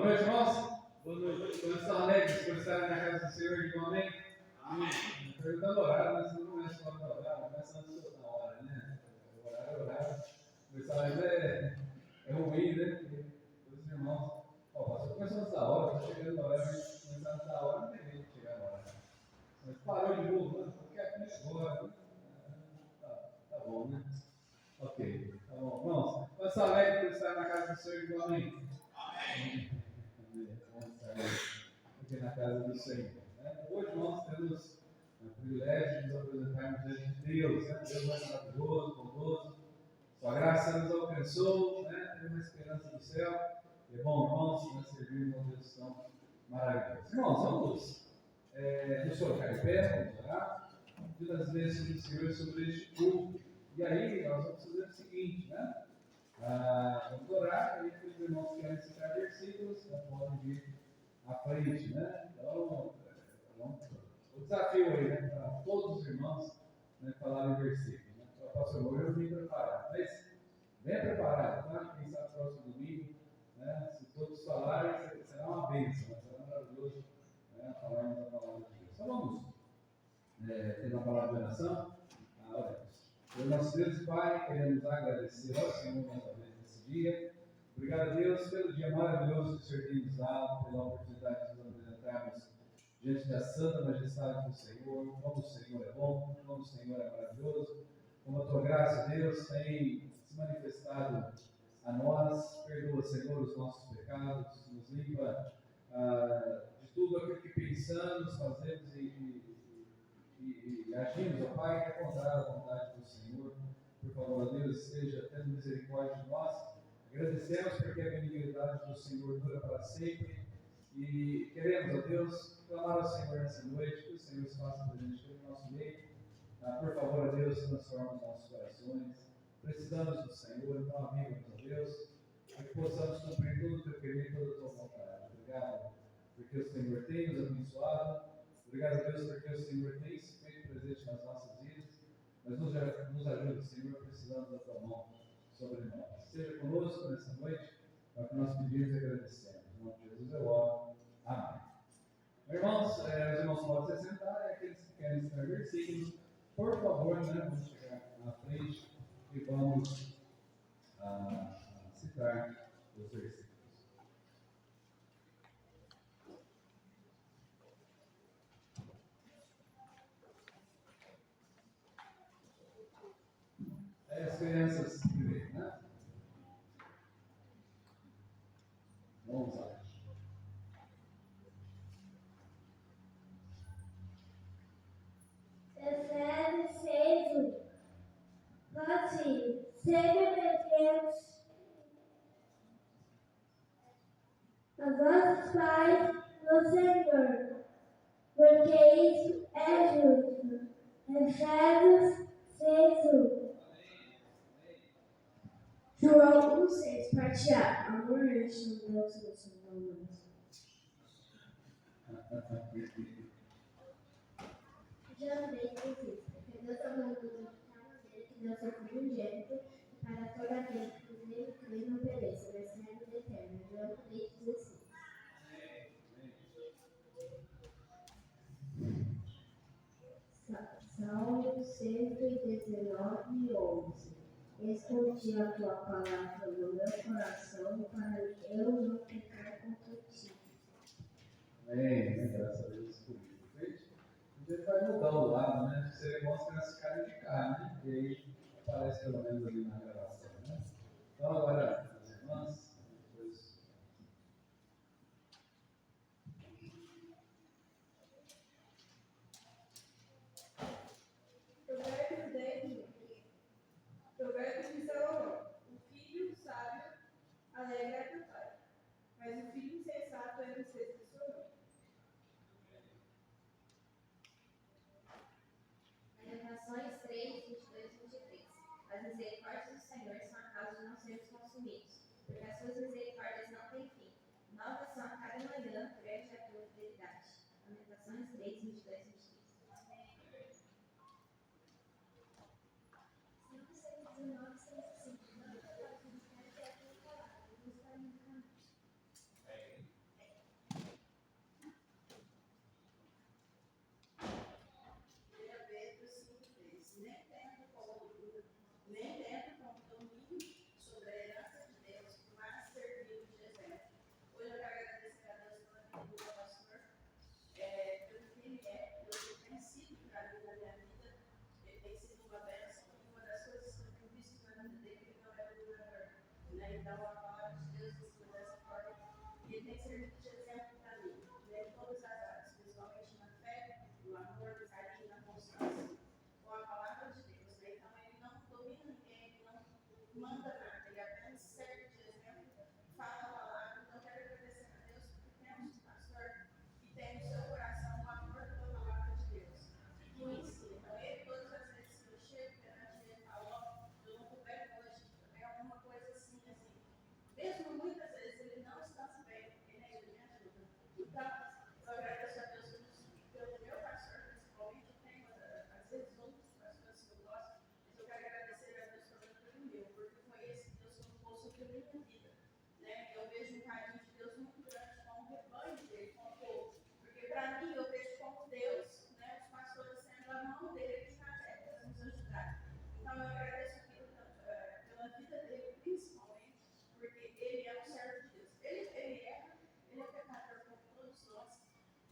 noite, irmãos. Boa noite. Todos estão alegres por estarem na casa do Senhor, digam amém? Amém. Perguntando o horário, mas não começa a falar do horário, começa antes da hora, né? O horário é horário. Começar ainda é ruim, né? Porque os irmãos, ó, o pastor começou antes da hora, está chegando na hora, mas começar antes da hora, não tem jeito de chegar na hora. Mas parou de novo, né? Porque aqui agora, tá bom, né? Ok, tá bom. Irmãos, quantos estão alegres por estar na casa do Senhor, digam amém? Amém. Vamos estar aqui na casa do Senhor. Hoje nós temos o privilégio de nos apresentarmos diante de Deus. Deus é maravilhoso, bondoso. Sua graça nos alcançou, temos uma esperança do céu. E é bom, irmãos, nós servimos a Deus tão maravilhoso. Irmãos, vamos nos colocar em pé, vamos orar. Pedir as vezes do Senhor sobre este culto. E aí nós vamos fazer o seguinte, vamos orar, e os irmãos que querem citar versículos, podem vir à frente, Então, o desafio aí, para todos os irmãos, falarem versículos, Para o pastor Moura eu vim preparado, mas bem preparado, Quem sabe próximo domingo, Se todos falarem, será uma bênção, será maravilhoso, falarmos a palavra de Deus. Então vamos ter uma palavra de oração. Oremos. Nosso Deus e Pai, queremos agradecer ao Senhor mais uma vez nesse dia. Obrigado a Deus pelo dia maravilhoso que o Senhor tem nos dado, pela oportunidade de nos apresentarmos diante da santa majestade do Senhor. Como o Senhor é bom, como o Senhor é maravilhoso, como a tua graça, Deus, tem se manifestado a nós. Perdoa, Senhor, os nossos pecados, nos limpa de tudo aquilo que pensamos, fazemos e agimos, ó Pai, que é contrário à vontade do Senhor. Por favor, Deus, esteja tendo misericórdia de nós. Agradecemos porque a benignidade do Senhor dura para sempre. E queremos, ó Deus, clamar ao Senhor nessa noite, que o Senhor se faça presente no nosso meio. Por favor, ó Deus, transforma os nossos corações. Precisamos do Senhor, então amigos, ó Deus, para que possamos cumprir todo o teu querer e toda a tua vontade. Obrigado, porque o Senhor tem nos abençoado. Obrigado a Deus, porque o Senhor tem se feito presente nas nossas vidas. Mas nos ajude, Senhor, precisamos da tua mão sobre nós. Seja conosco nessa noite, para que nós pedimos e agradecemos. Em nome de Jesus eu oro. Amém. Irmãos, os irmãos podem se sentar, e aqueles que querem citar versículos, por favor, vamos chegar na frente e vamos citar os versículos. As crianças primeiro, Vamos lá. Efésios 6:1. Assim, sejam obedientes a vossos pais no Senhor, porque isso é justo. Efésios 6:1. João 1:6. Parte A. Amor este não Deus nos humanos. João 3:6. Porque Deus amou o mundo de tal maneira que deu seu Filho unigênito, para toda aquele que nele crê e não pereça, mas tenha vida eterna. João 3:16. Salmo 119:11. Escondi a tua palavra no meu coração para eu não pecar contra ti. Amém. Graças a Deus por isso. Perfeito? A gente vai mudar o lado, Você mostra esse cara de cá, E aí aparece pelo menos ali na gravação, Então agora, as irmãs, depois. Provérbios de Salomão. O filho sábio alegra o pai, mas o filho insensato é tristeza de sua mãe. Lamentações 3:22-23. As misericórdias do Senhor são a causa de não sermos consumidos, porque as suas misericórdias não têm fim. Novas são a cada manhã, grande é a tua fidelidade. Lamentações 3:22-23. servido de exemplo para mim, né, em todas as áreas, principalmente na fé, no amor, no carinho, na constância, com a palavra de Deus. Né? Então, ele não domina ninguém, ele não manda nada, ele apenas serve de exemplo, fala a palavra. Então, quero agradecer a Deus porque temos um pastor que tem no seu coração o amor pela palavra de Deus, que o ensina. Então, ele, todas as vezes que eu chego perante ele, falo, ó, eu não puder hoje, é alguma coisa assim, mesmo muitas vezes ele não está se bem, porque nem ele me ajuda. Então, eu agradeço a Deus pelo meu pastor, principalmente, eu tenho, às vezes, outros pastores que eu gosto, mas eu quero agradecer a Deus pelo meu, porque foi esse Deus que colocou sobre a minha vida. Né? Eu vejo um carinho de Deus muito grande com o rebanho dele, com o povo. Porque para mim, eu vejo como Deus, né, os pastores sendo a mão dele aqui na terra, para nos ajudar. Então, eu agradeço pela vida dele, principalmente, porque ele é um servo de Deus. Ele erra, ele é pecador como todos nós,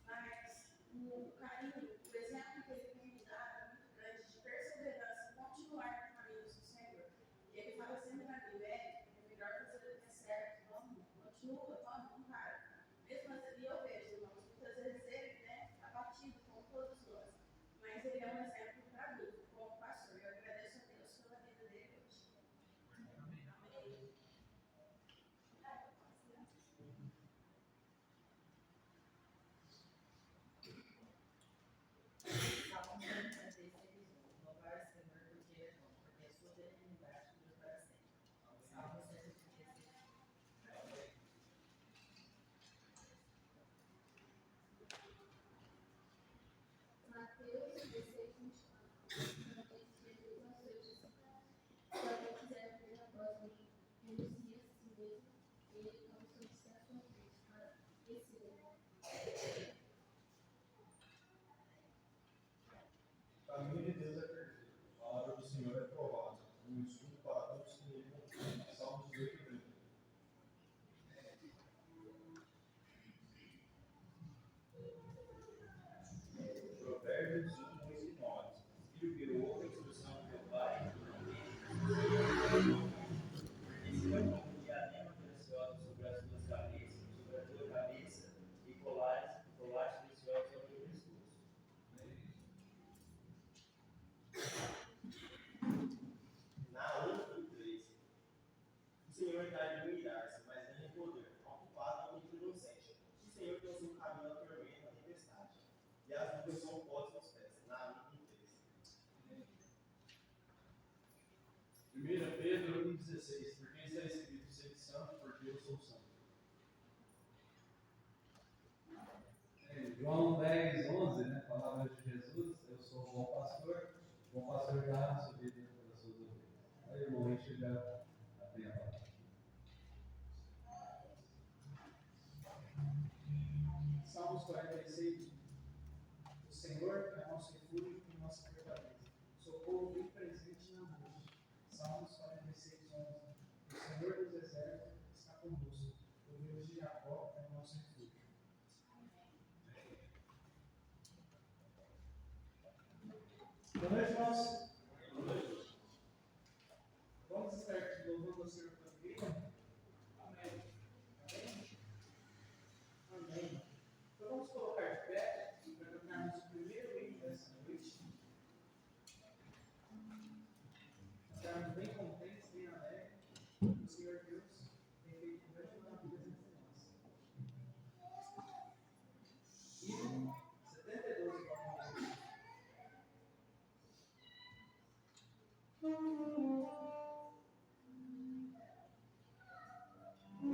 mas o carinho, o exemplo que ele tem me dado é muito grande de perseverança, continuar no caminho do Senhor. E ele fala sempre para mim, é melhor fazer o que é certo, vamos, continua, vamos, não para. Mesmo assim, eu vejo, irmãos, muitas vezes ele, né, abatido como todos nós, mas ele é um exemplo para mim, como pastor. Eu agradeço a Deus pela vida dele hoje. Amém. Salmo 136, louvar o Senhor porque ele é bom, porque a sua benignidade dura para sempre. Salmo 136. Mateus 16, 24. Talvez Jesus ao seu discípulo, se alguém quiser vir após mim, renuncie a si mesmo, e ele toma sobre si a sua cruz, para ensina. O caminho de Deus é perfeito. A palavra do Senhor é provada. Um escudo para todos que nele confiam. Salmo 18, 30. Provérbios 21 e 9. Filho que ouve a instrução do teu pai, porque se vai como diadema preciosa sobre as tuas cabeças, sobre a tua cabeça, e colares preciosos sobre o teu pescoço. Naum 1:3. O Senhor dá de irar-se, mas ganha poder. Ocupado é muito inocente. O Senhor tem o seu caminho na tormenta, na tempestade. E as nuvens são postas aos pés. Naum 1:3. 1 Pedro 1:16. Porque está escrito: sede santo, porque eu sou santo. João 10, 11, né? Palavra de Jesus, eu sou o bom pastor dá a sua vida pelas suas ovelhas. Aí o irmão Richard já tem a palavra. Salmos 46. O Senhor é nosso refúgio e nossa fortaleza, socorro bem presente na angústia. Salmos 46, 11. O Senhor dos exércitos está conosco, o Deus de Jacó é o nosso refúgio. Boa noite, irmãos. Vamos estar aqui louvando o Senhor pela vida? Amém. Amém? Amém. Então vamos colocar de pé para cantarmos o primeiro hino dessa noite. Estarmos bem contentes, bem alegres. O Senhor Deus tem feito grande maravilhas entre nós. Hino 72,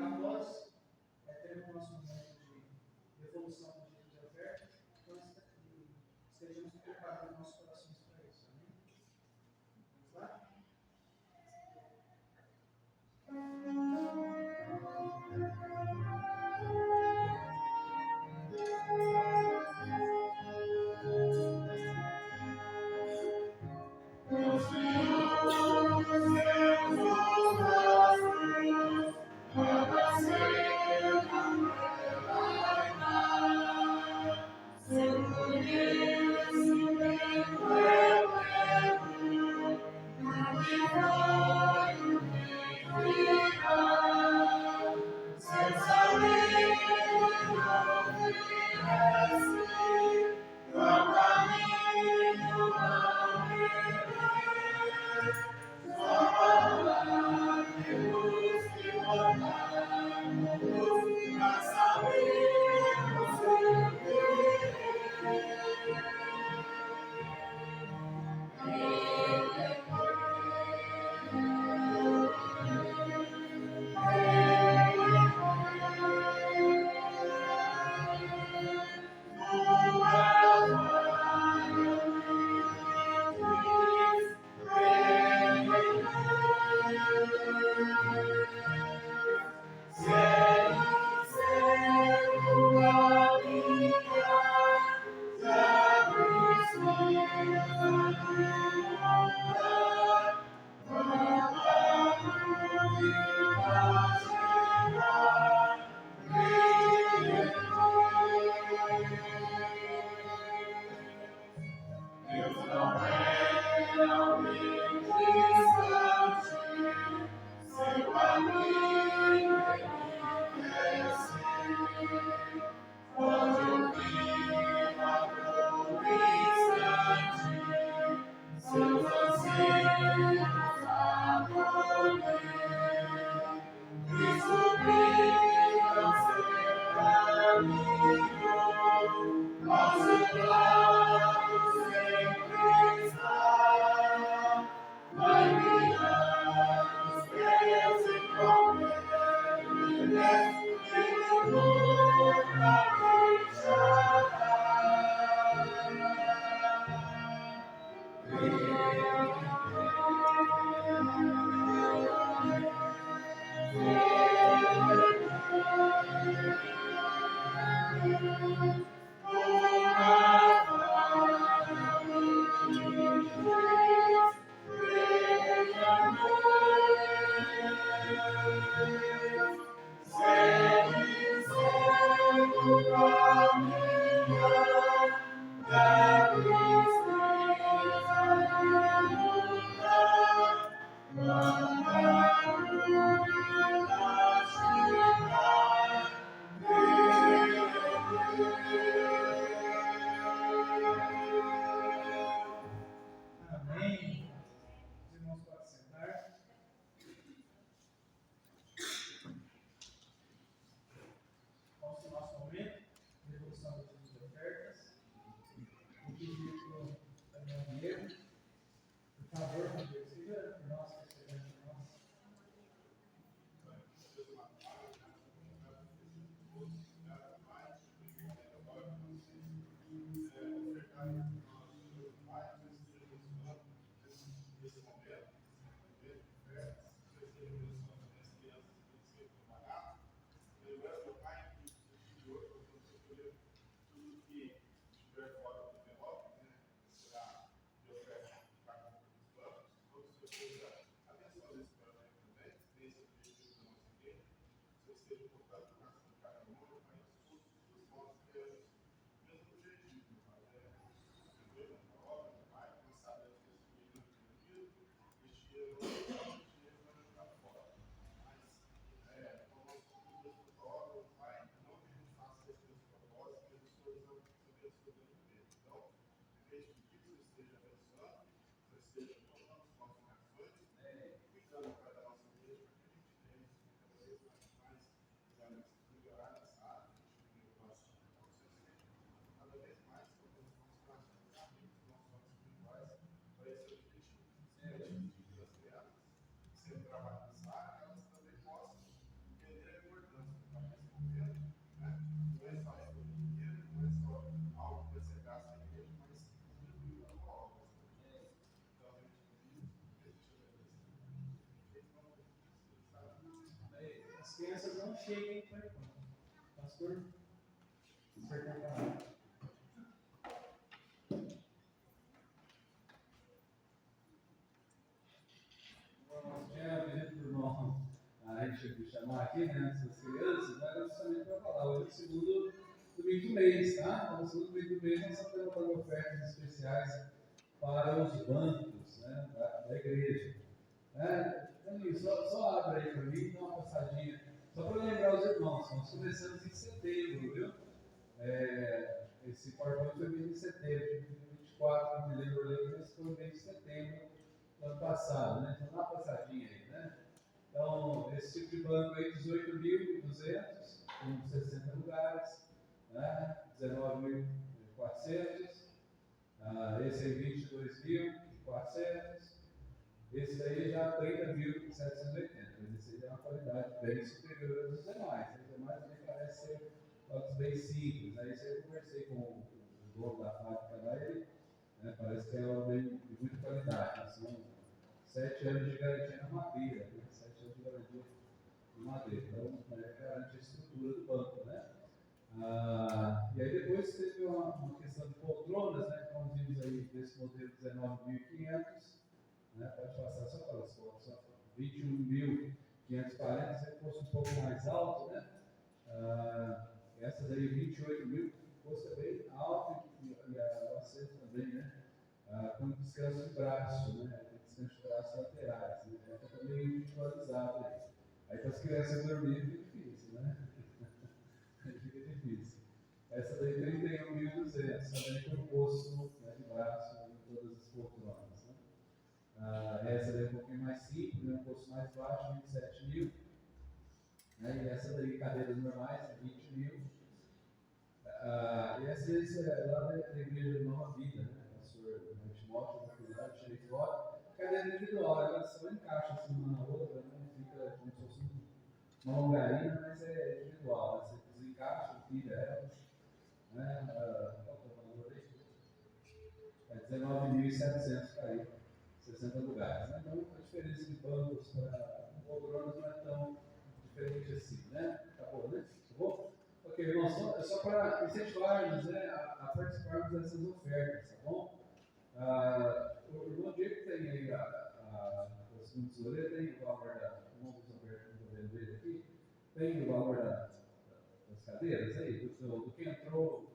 após termos o nosso momento de devolução do dia de oferta, nós estejamos preparando nossos corações para isso. Amém? Vamos lá? Senza me Amém. Os irmãos podem sentar. Vamos para o nosso momento de devolução de dízimos e ofertas. O pedido para o Daniel Vieira. Por favor, meu Deus, siga nós, que estejamos em nós. As crianças não cheguem para enquanto. Pastor, o senhor quer falar? Nós tínhamos pedido para o irmão a gente chamar aqui, né, antes das crianças, mas era justamente para falar. Hoje é o segundo domingo do mês, tá? Então, no segundo domingo do mês nós estamos colocando ofertas especiais para os bancos, né, da igreja. Danilo, só abre aí para mim, dá uma passadinha. Só para lembrar os irmãos, nós começamos em setembro, viu? Esse PowerPoint foi mês de setembro, 24, não me lembro ali, mas foi mês de setembro do ano passado, né? Então dá uma passadinha aí, né? Então, esse tipo de banco aí, 18.200, com 60 lugares, né? 19.400, esse aí 22.400, esse aí já 30.780, mas esse aí já é uma qualidade bem superior aos demais. Os demais me parece ser fotos bem simples. Aí eu conversei com o dono da fábrica lá, ele, né, parece que é uma bem de muita qualidade. São 7 anos de garantia na madeira, né? 7 anos de garantia na madeira. Então, garante a estrutura do banco, né? E aí depois teve uma questão de poltronas, né? Então, vimos aí desse modelo 19.500. Né, pode passar só pelas fotos, 21.000 540, se fosse um pouco mais alto, né? Essa daí, 28 mil, fosse bem alto e a acesso também, né? Com descanso de braço, né? Descanso de braço laterais, né? Essa está meio individualizada aí. Aí para as crianças dormirem fica difícil, né? Fica difícil. Essa daí 31.200, também com posto, né, de braço em todas as poltronas, né? Essa daí é um pouquinho mais simples, né? Um posto mais baixo, 27 mil. Né? E essa daí, cadeiras normais, 20 mil. E essa é lá da Igreja Nova Vida, né? O pastor Timóteo, da faculdade, tirei fora. Cadeira individual, ela só encaixa assim uma na outra, né? Fica como se fosse uma longarina, mas é individual. Né? Você desencaixa, tira ela. Né? Qual que é o valor aí? É 19.700 para aí, 60 lugares. Né? Então, a diferença de bancos para poltronas não é tão diferente assim, né? Acabou, né? Acabou? Ok, irmãos, é só para incentivarmos, né, a participarmos dessas ofertas, tá bom? O irmão Diego tem aí o segundo tesoureiro, tem o valor dele aqui, tem o valor das cadeiras aí, do que entrou.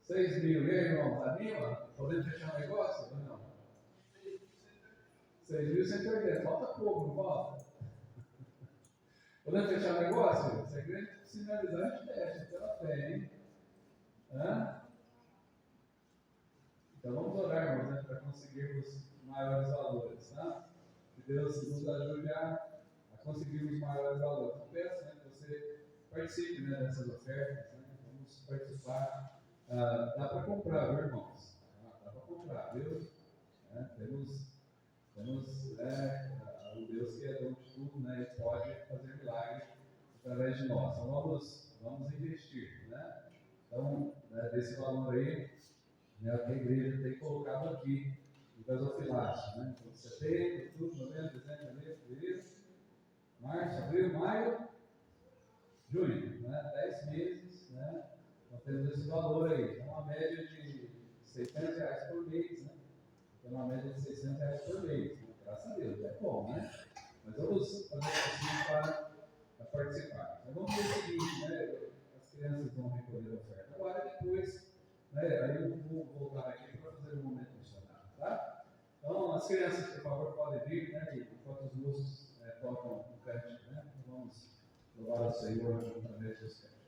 6 mil, e aí, irmão, anima? Podemos fechar um negócio ou não? 6.180, falta pouco, não falta? Podemos fechar o negócio? Se a igreja sinalizar, a gente fecha, pela fé, hein? Então vamos orar, irmãos, né, para conseguirmos maiores valores, tá? Que Deus nos ajude a conseguirmos maiores valores. Eu peço, né, que você participe, né, dessas ofertas, né? Vamos participar. Dá para comprar, viu, irmãos? Dá para comprar, viu? Temos um Deus que é dono de tudo, né, e pode fazer milagre através de nós. Então vamos investir, né? Então, desse valor aí, né, que a igreja tem colocado aqui no gasofilaço, né? Então, setembro, outubro, novembro, dezembro, janeiro, fevereiro, março, abril, maio, junho, né? 10 meses, né? Nós temos esse valor aí. Então, uma média de R$600 por mês, né? Então, uma média de R$600 por mês. Né? Graças a Deus, é bom, né? Mas vamos fazer assim para participar. Então, vamos ver o seguinte, né? As crianças vão recolher a oferta. Agora, depois, né, aí eu vou voltar aqui para fazer um momento missionário, tá? Então, as crianças, por favor, podem vir, né? Enquanto os moços tocam o cântico, né? Vamos louvar o Senhor através dos cânticos.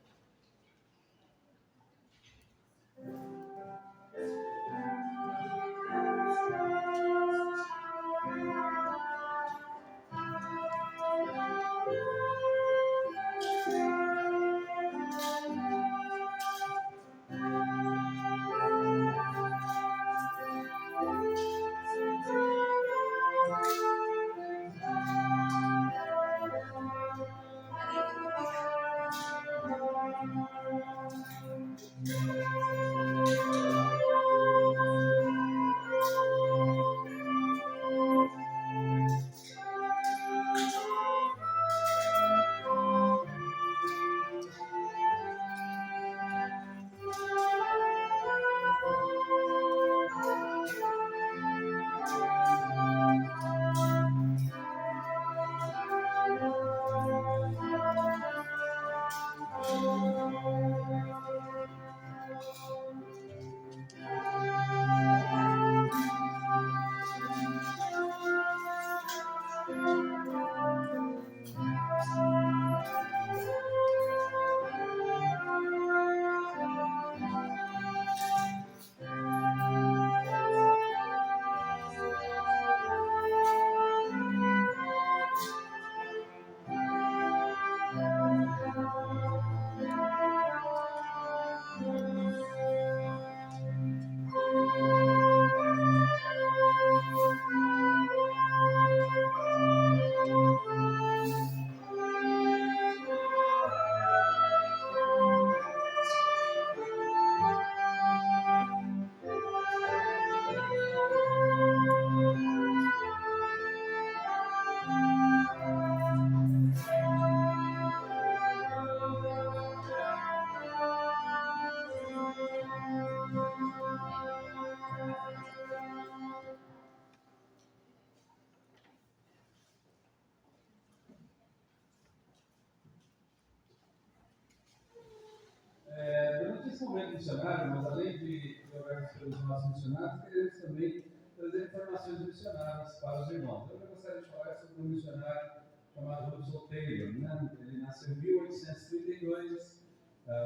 missionário, mas além de orarmos pelos nossos missionários, queremos também trazer informações missionárias para os irmãos. Eu gostaria de falar sobre um missionário chamado Russell Taylor, né? Ele nasceu em 1832,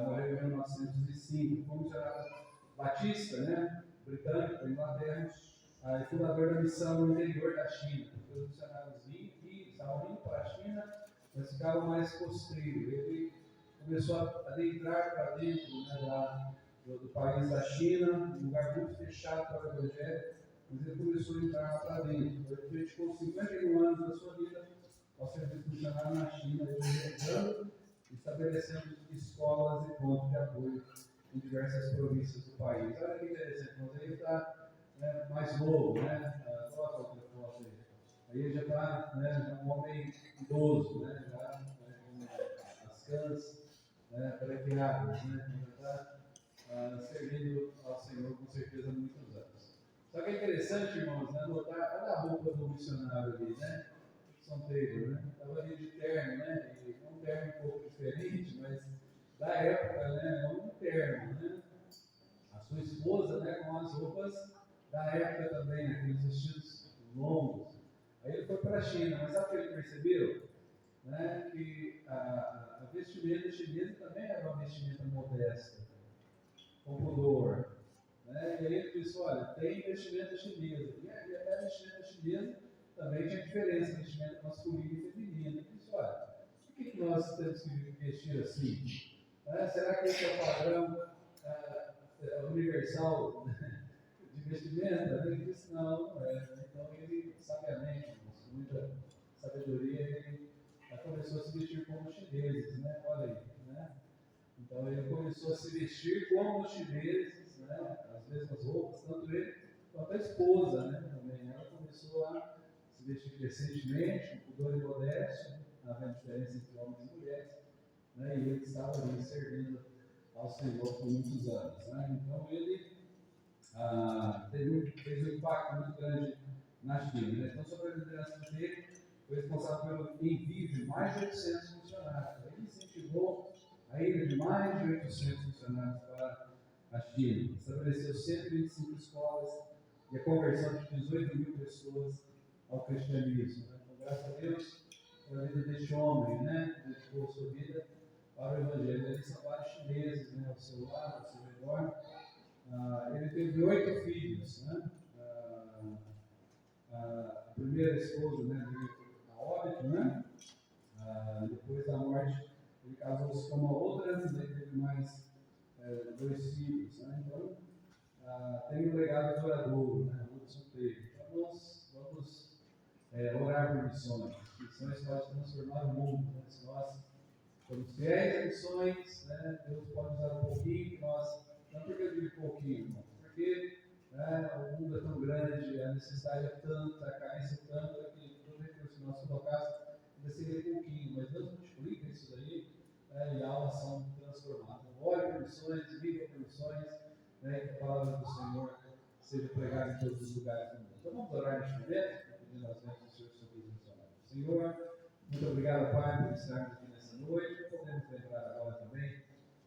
morreu em 1905, foi um missionário batista, né? Britânico, da Inglaterra, e fundador da missão no interior da China. Os missionários estavam vindo para a China, mas ficavam mais costeiros. Ele começou a adentrar para dentro, né, do país da China, um lugar muito fechado para o Evangelho, mas ele começou a entrar lá para dentro. Ele dedicou 51 anos da sua vida ao serviço missionário na China, viajando e estabelecendo escolas e pontos de apoio em diversas províncias do país. Olha que interessante, mas ele está mais novo, né? Coloca outra foto aí. Aí ele já está, né, um homem idoso, né? Já com as cãs brequeadas, né? Já está servindo ao Senhor com certeza há muitos anos. Só que é interessante, irmãos, né, notar, olha a roupa do missionário ali, né? São Pedro, né? Estava ali de terno, né? E um terno um pouco diferente, mas da época, né? Não um terno, né? A sua esposa, né? Com as roupas da época também, aqueles vestidos longos. Aí ele foi para a China, mas sabe o que ele percebeu? Né? Que a vestimenta chinesa também era uma vestimenta modesta, com pudor. Né? E aí ele disse, olha, tem vestimenta chinesa. E até a vestimenta chinesa também tinha diferença, vestimenta masculino e feminino. Ele disse, olha, por que nós temos que vestir assim? Será que esse é o padrão universal de vestimenta? Ele disse, não, não é. Então ele, sabiamente, com muita sabedoria, ele começou a se vestir como os chineses, né? Olha aí, né? Então ele começou a se vestir como os chineses, né? As mesmas roupas, tanto ele quanto a esposa, né? Também ela começou a se vestir decentemente, com pudor e modéstia, havendo diferença entre homens e mulheres, né? E ele estava ali servindo ao Senhor por muitos anos, né? Então ele fez um impacto muito grande na China, né? Então, sobre a liderança dele, foi responsável pelo envio de mais de 800 funcionários. Ele incentivou a ida de mais de 800 funcionários para a China. Estabeleceu 125 escolas e a conversão de 18 mil pessoas ao cristianismo. Né? Então, graças a Deus, a vida deste homem, né, dedicou sua vida para o Evangelho. Eles são vários chineses, né, ao seu lado, ao seu redor. Ele teve 8 filhos, né? A primeira esposa, né, veio a óbito, né? Depois da morte, ele casou-se com uma outra e teve mais 2 filhos, né? Então, tem um legado duradouro, né? Hudson Taylor. Então, nós vamos orar por missões. Missões podem transformar o mundo, né? Se nós somos fiéis a missões, né? Deus pode usar um pouquinho que nós. Não porque eu digo pouquinho, irmão, porque o mundo é tão grande, a necessidade é tanta, a carência é tanta, que todo recurso que nós colocássemos ainda seria pouquinho, mas Deus multiplica isso daí, e almas são transformadas. Ore por missões, viva por missões, né, que a palavra do Senhor seja pregada em todos os lugares do mundo. Então vamos orar neste momento, pedindo as bênçãos do Senhor sobre os missionários. Senhor, muito obrigado, Pai, por estarmos aqui nessa noite. Podemos lembrar agora também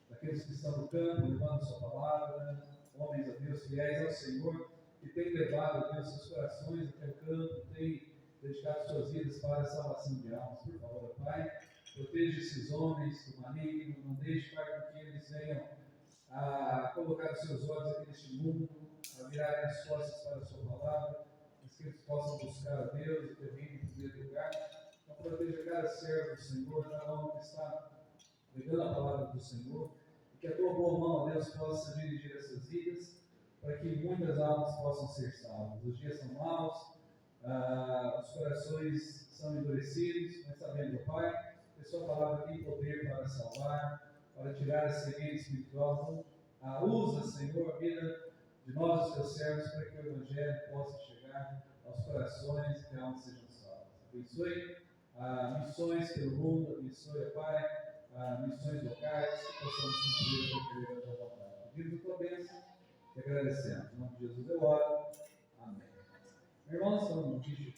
daqueles que estão no campo, levando sua palavra, homens, a Deus, fiéis ao Senhor, que têm levado, Deus, seus corações até o campo, têm dedicado suas vidas para a salvação de almas. Por favor, Pai, proteja esses homens do maligno, não deixe, Pai, com que eles venham a colocar os seus olhos aqui neste mundo, a virarem as costas para a sua palavra, mas que eles possam buscar a Deus e ter reino em primeiro lugar. Então, proteja cada servo do Senhor, cada um que está pregando a palavra do Senhor, e que a tua boa mão, Deus, possa dirigir essas vidas, para que muitas almas possam ser salvas. Os dias são maus, os corações são endurecidos, mas sabendo, Pai, que a sua palavra tem poder para salvar, para tirar a cegueira espiritual. Usa, Senhor, a vida de nós, os teus servos, para que o Evangelho possa chegar aos corações e que almas sejam salvas. Abençoe missões pelo mundo, abençoe, Pai, missões locais, que possamos cumprir o que querer da tua vontade. Pedimos a tua bênção e agradecemos. Em nome de Jesus eu oro. Amém. Irmãos, vamos pedir.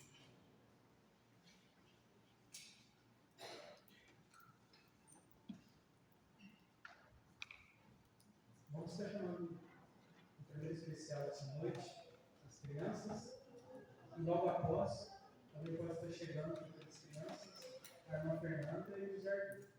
Vamos ter crianças. E logo após, também pode estar chegando para as crianças, a irmã Fernanda e o Jardim.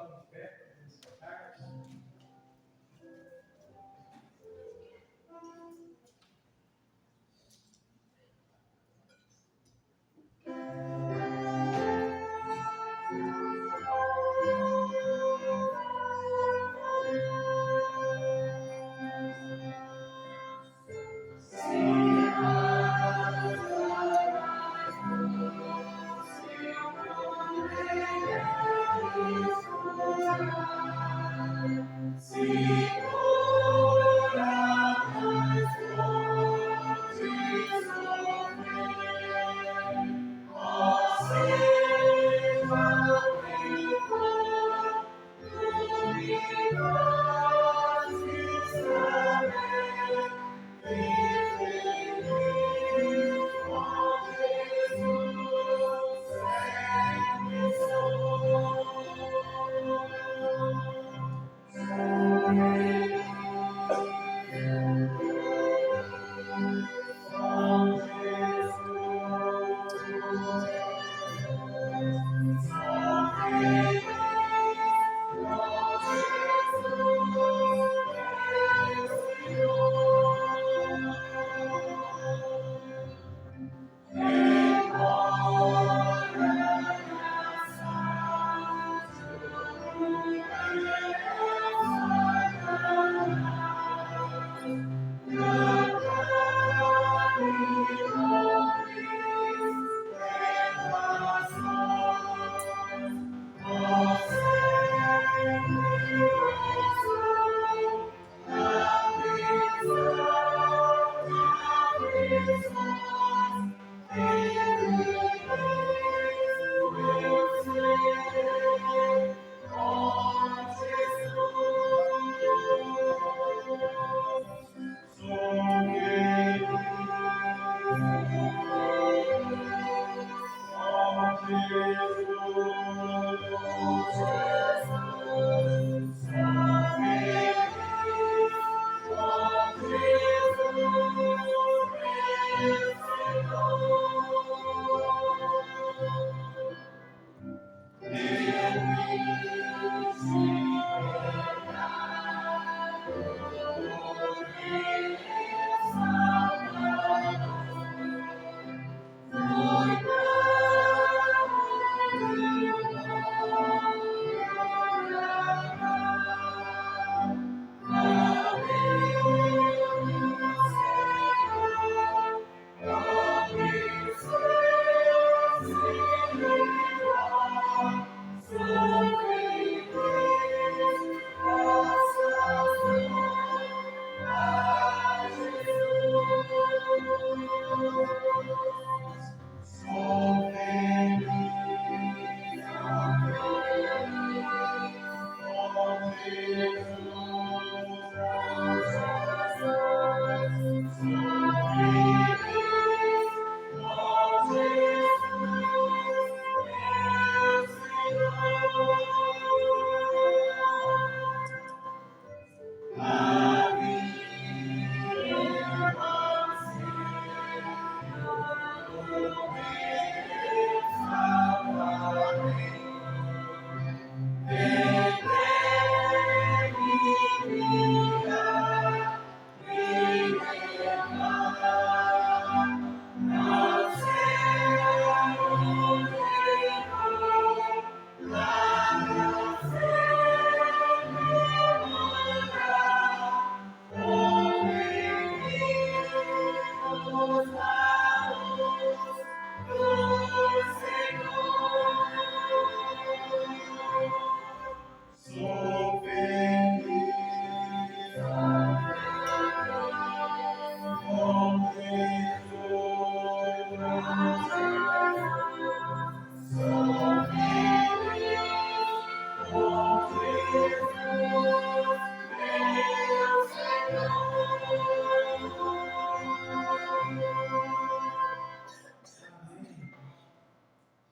coloque de pé para os recados.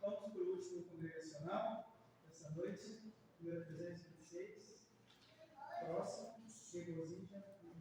Vamos para o último congregacional dessa noite, número 326. Próximo, regozija em Deus.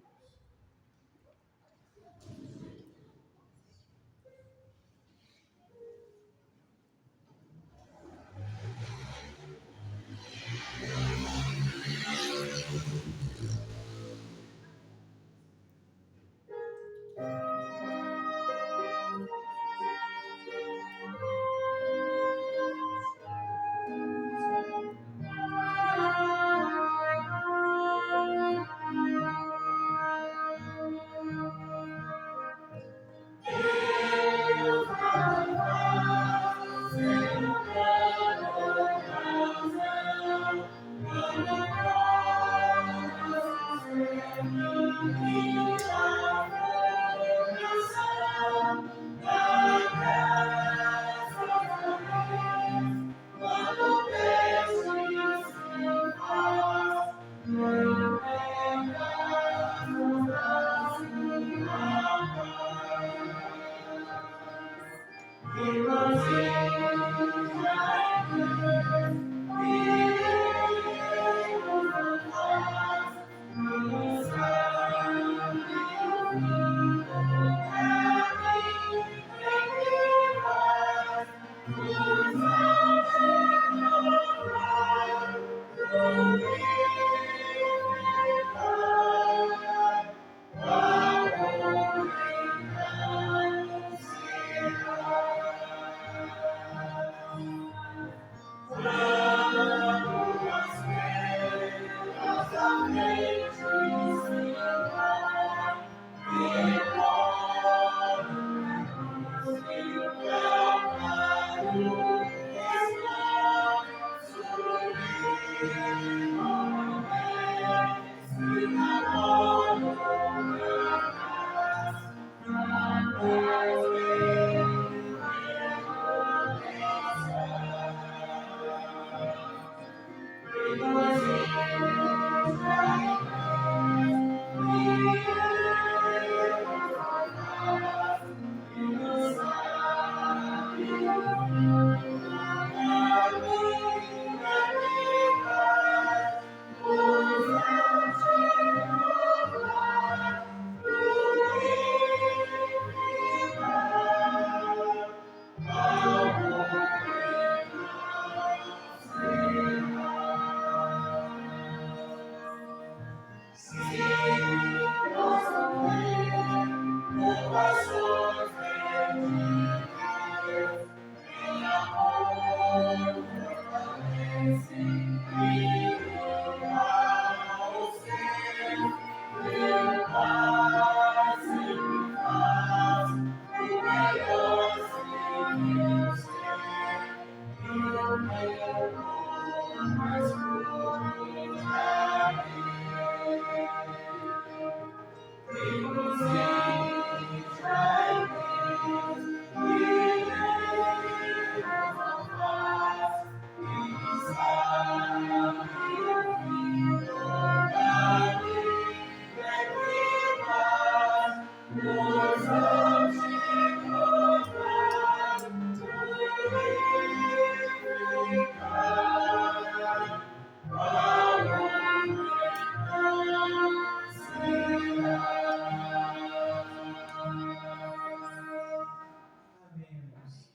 Amém, irmãos.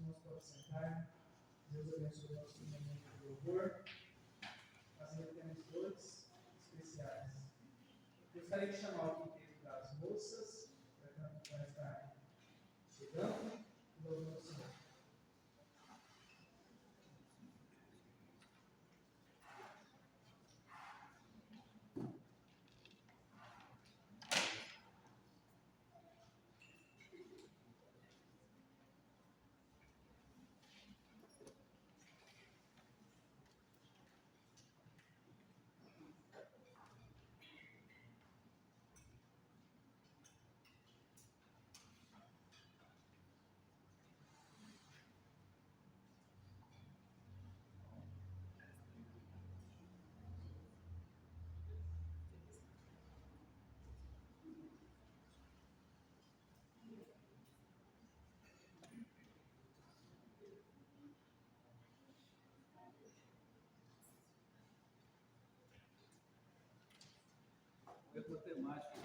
Nós podemos sentar. Deus abençoe o nosso momento de louvor. Nós ainda temos dois especiais. Gostaria de chamar o quinteto das moças, para que vai estar chegando e louvando o Senhor. É matemática.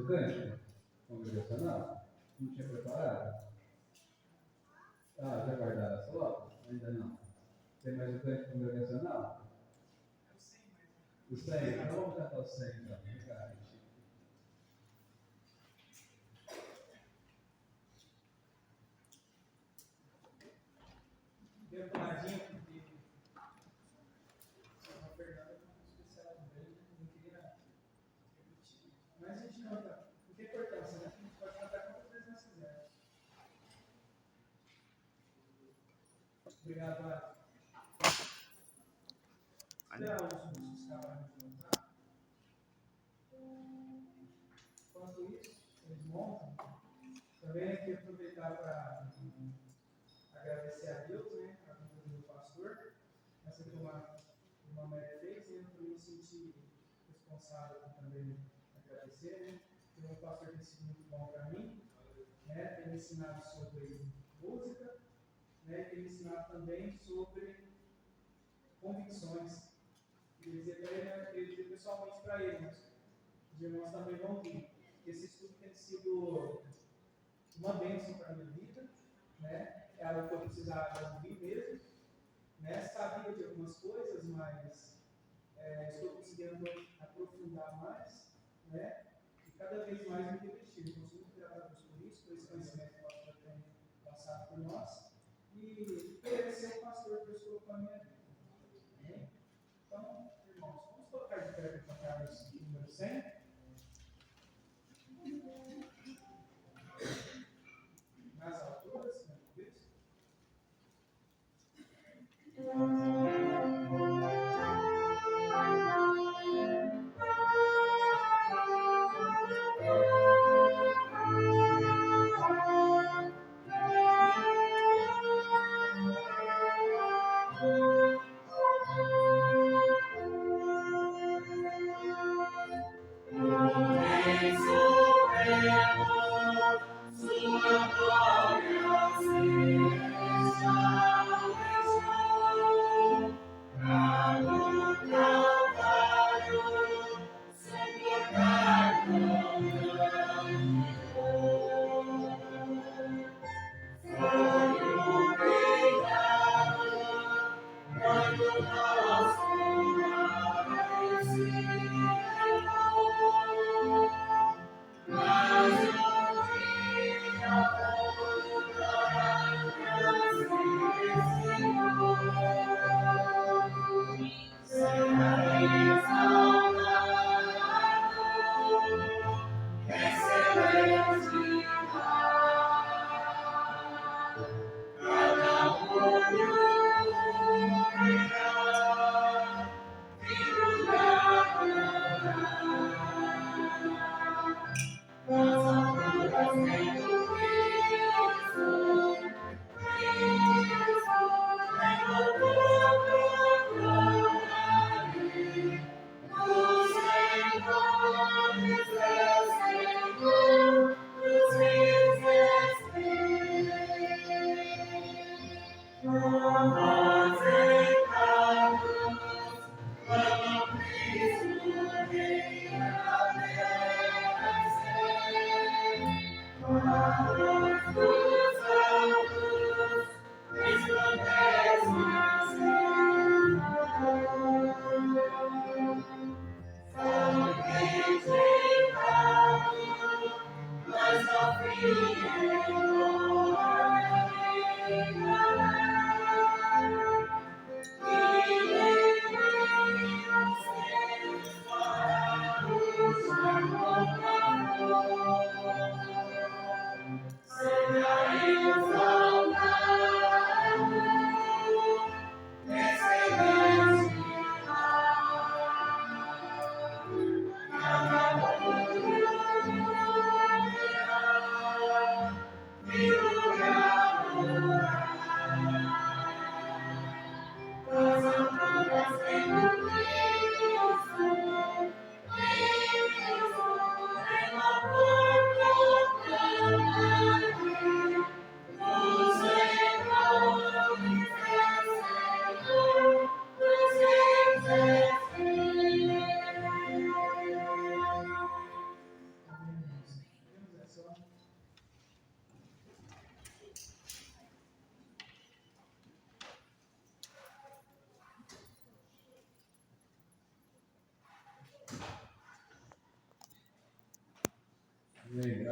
o cântico congregacional? Não tinha preparado? Ah, já guardaram essa logo? Ainda não. Tem mais o cântico congregacional? O 100? Então vamos cantar o 100 então. Obrigado. Deu paradinha porque a Fernanda não especial também, não queria repetir. Mas a gente canta, não tem importância, né? A gente pode cantar quantas vezes nós quisermos. Obrigado, Ari. Esperar os músicos acabarem de montar. Enquanto isso, eles montam. Também aqui aproveitar para agradecer a Deus, né? A vida do pastor. Essa que uma Maria fez, e eu também me senti responsável por também agradecer, né? Porque o pastor tem sido muito bom para mim, né? Tem me ensinado sobre música, né? Tem me ensinado também sobre convicções. Queria dizer para ele, né? Queria dizer pessoalmente para ele, mas os irmãos também vão vir. Esse estudo tem sido uma bênção para a minha vida, né? É algo que eu precisava ouvir mesmo, né? Sabia de algumas coisas, mas estou conseguindo aprofundar mais, né? E cada vez mais me divertir. Eu sou muito grato a Deus por isso, por esse conhecimento que o pastor tem passado por nós, e agradecer ao pastor por isso colocou a minha vida. Amém? Então, irmãos, vamos colocar de pé para cantarmos o número 100. Nas alturas, né?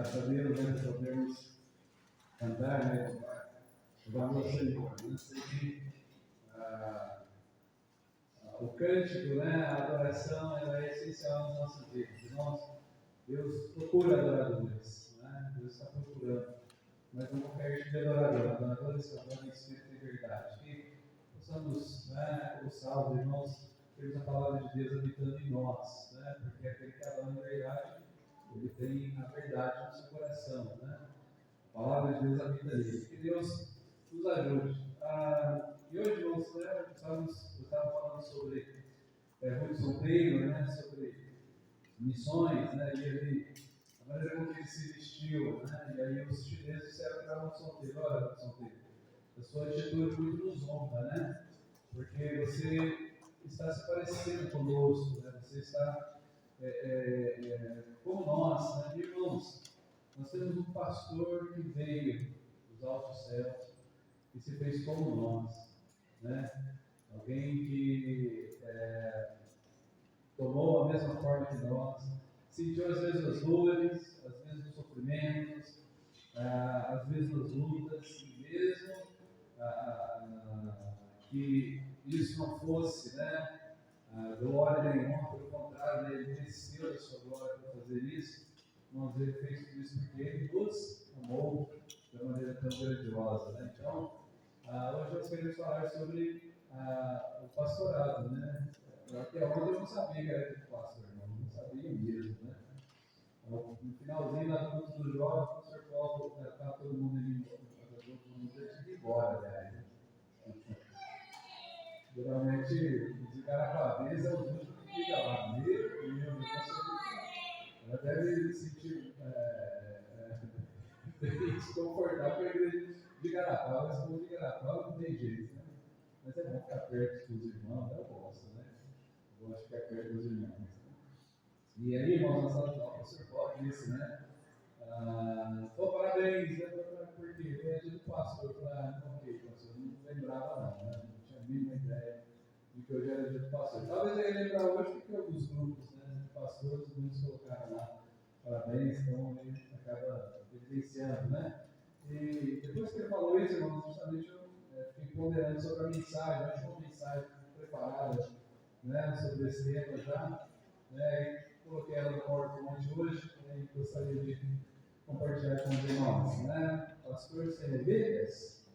graças a Deus, né, podemos cantar, né, louvando ao Senhor. Né? Sei que o cântico, né, a adoração, ela é essencial nos nossos dias. Irmãos, Deus procura adoradores, né? Deus está procurando. Mas não qualquer tipo de adorador, adoradores que adoram em espírito e verdade. Que possamos, né, como salvo, irmãos, termos a palavra de Deus habitando em nós, né? Porque aquele que adora em verdade, ele tem a verdade no seu coração, né? A palavra de Deus habita nele. Que Deus nos ajude. E hoje, irmãos, né, eu estava falando sobre Hudson Taylor, né, sobre missões, né, e ele, a maneira como ele se vestiu, né, e aí os chineses disseram para Hudson Taylor: olha, Hudson Taylor, a sua atitude muito nos honra, né, porque você está se parecendo conosco, né, você está como nós, né, irmãos. Nós temos um pastor que veio dos altos céus e se fez como nós, né? Alguém que tomou a mesma forma que nós, sentiu as mesmas dores, os mesmos sofrimentos, as mesmas lutas, e mesmo que isso não fosse, né, glória nenhuma, pelo contrário, ele mereceu a sua glória para fazer isso, mas ele fez tudo isso porque ele nos amou de uma maneira tão grandiosa, né? Então, hoje nós queremos falar sobre o pastorado, né? Até ontem eu não sabia que era de pastor, não sabia mesmo, né? No finalzinho da luta do jovem, o pastor Paulo está todo mundo indo embora, né? Geralmente, os Carapavis é o último que fica lá. Meu Deus, ela deve se sentir desconfortável com a igreja de Garapava. Esse povo de Garapava não tem jeito, né? Mas é bom ficar perto dos irmãos, eu gosto, né? Eu gosto de ficar perto dos irmãos. Né? E aí, irmãos, nós falamos, o pastor Paulo disse, né? Parabéns, né? Porque ele é do pastor. Eu falei, não, ok, pastor, não lembrava não, né? Não tinha a mínima ideia de que hoje era dia do pastor. Talvez ele lembrar hoje porque alguns grupos, né, de pastores, muitos colocaram lá parabéns, então ele acaba evidenciando, né? E depois que ele falou isso, irmãos, justamente eu fiquei ponderando sobre a mensagem. Eu tinha uma mensagem preparada, né, sobre esse tema já, né, e coloquei ela no PowerPoint hoje, né, e gostaria de compartilhar com os irmãos, né? Pastor sem ovelhas,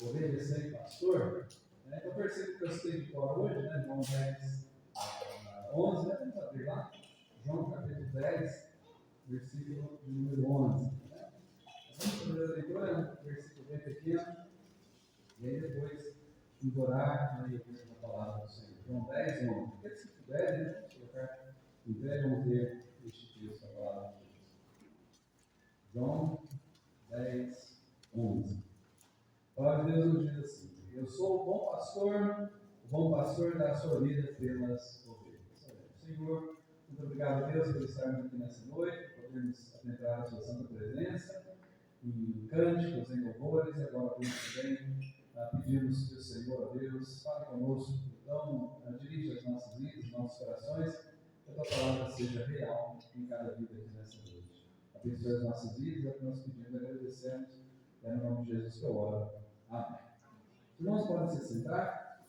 ovelhas sem pastor, né? Então percebo que eu citei de fora hoje, né? João 10, 11, né? Vamos abrir lá, João capítulo 10, versículo de número 11, né? Vamos fazer a leitura, um versículo bem pequeno, e aí depois vamos orar, né, e a palavra do Senhor. João 10, 11. Porque se puder, né? Vamos colocar em pé, vamos ver este texto, a palavra de Deus. João 10, 11. A palavra de Deus nos diz assim: eu sou o bom pastor dá a sua vida pelas ovelhas. Senhor, muito obrigado, Deus, por estarmos aqui nessa noite, por podermos adentrar a sua santa presença, em cânticos, em louvores, e agora também pedimos que o Senhor, Deus, fale conosco, então, dirija as nossas vidas, os nossos corações, que a tua palavra seja real em cada vida aqui nessa noite. Abençoe as nossas vidas, é o que nós pedimos e agradecemos. É no nome de Jesus que eu oro. Amém. Os irmãos podem se sentar.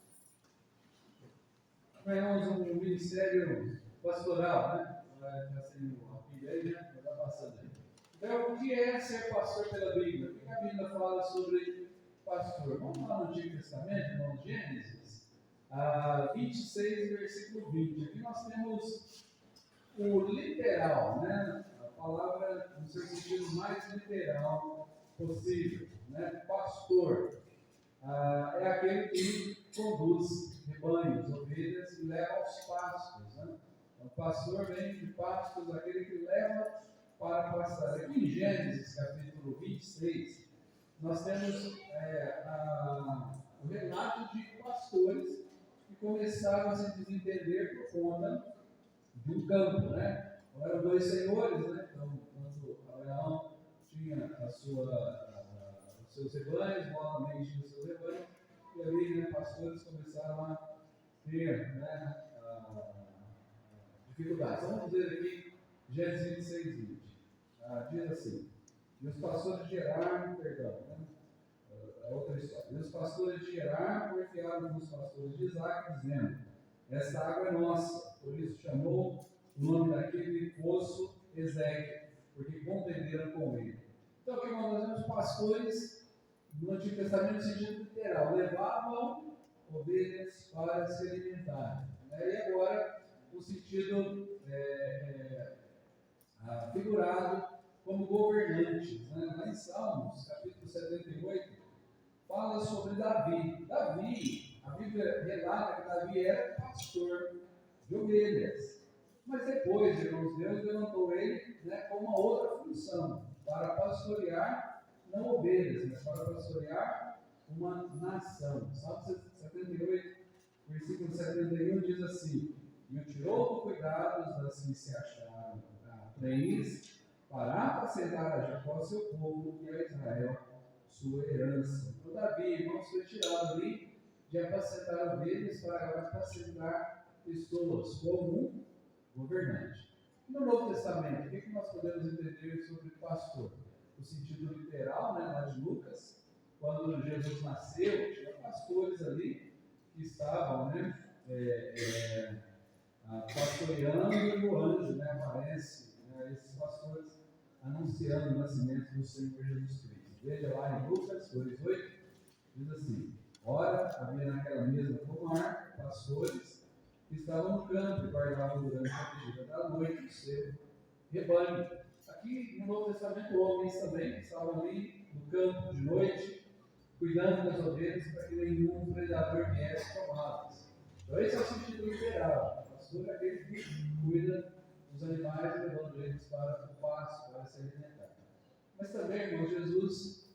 Ganhamos um ministério pastoral, né? Está sendo uma filha aí, né? Está passando aí. Então, o que é ser pastor pela Bíblia? O que a Bíblia fala sobre pastor? Vamos lá no Antigo Testamento, irmão, Gênesis 26, versículo 20. Aqui nós temos o literal, né? A palavra no seu sentido mais literal possível, né? Pastor é aquele que conduz rebanhos, ovelhas e leva aos pastos, né? O pastor vem de pastos, aquele que leva para pastar. Aqui em Gênesis capítulo 26, nós temos o relato de pastores que começaram a se desentender por conta de um campo, né? Então, eram dois senhores, né? Então, quando Abraão tinha os seus rebanhos, Ló também tinha os seus rebanhos, e ali, né, pastores começaram a ter, né, dificuldades. Vamos dizer aqui, Gênesis 26, 20. diz assim, e os pastores de Gerar, perdão, né? É outra história. E os pastores de Gerar confiaram nos pastores de Isaac, dizendo, esta água é nossa, por isso chamou o nome daquele poço Ezequiel, porque contenderam com ele. Então, o que nós vemos? Os pastores, no Antigo Testamento, no sentido literal, levavam ovelhas para se alimentarem. E agora, o sentido figurado como governantes. Lá em Salmos, capítulo 78, fala sobre Davi. A Bíblia relata que Davi era pastor de ovelhas. Mas depois, irmãos, Deus levantou ele com uma outra função, para pastorear, não ovelhas, mas para pastorear uma nação. Salmo 78, versículo 71 diz assim, e o tirou do cuidado das que se acharam prenhes, para apacentar a Jacó seu povo e a Israel sua herança. Então Davi, irmãos, foi tirado ali de apacentar ovelhas para agora apacentar pessoas como um governante. No Novo Testamento, o que nós podemos entender sobre pastor? O sentido literal, lá de Lucas, quando Jesus nasceu, tinha pastores ali que estavam pastoreando e o anjo aparece, esses pastores anunciando o nascimento do Senhor Jesus Cristo. Veja lá em Lucas 2:8, diz assim, ora, havia naquela mesma pomar pastores que estavam no campo e guardavam durante a vigília da noite o seu rebanho. Aqui no Novo Testamento, homens também que estavam ali no campo de noite, cuidando das ovelhas para que nenhum predador viesse tomá-las. Então esse é o sentido literal. O pastor é aquele que cuida dos animais, levando eles para o pasto, para se alimentar. Mas também, irmão, Jesus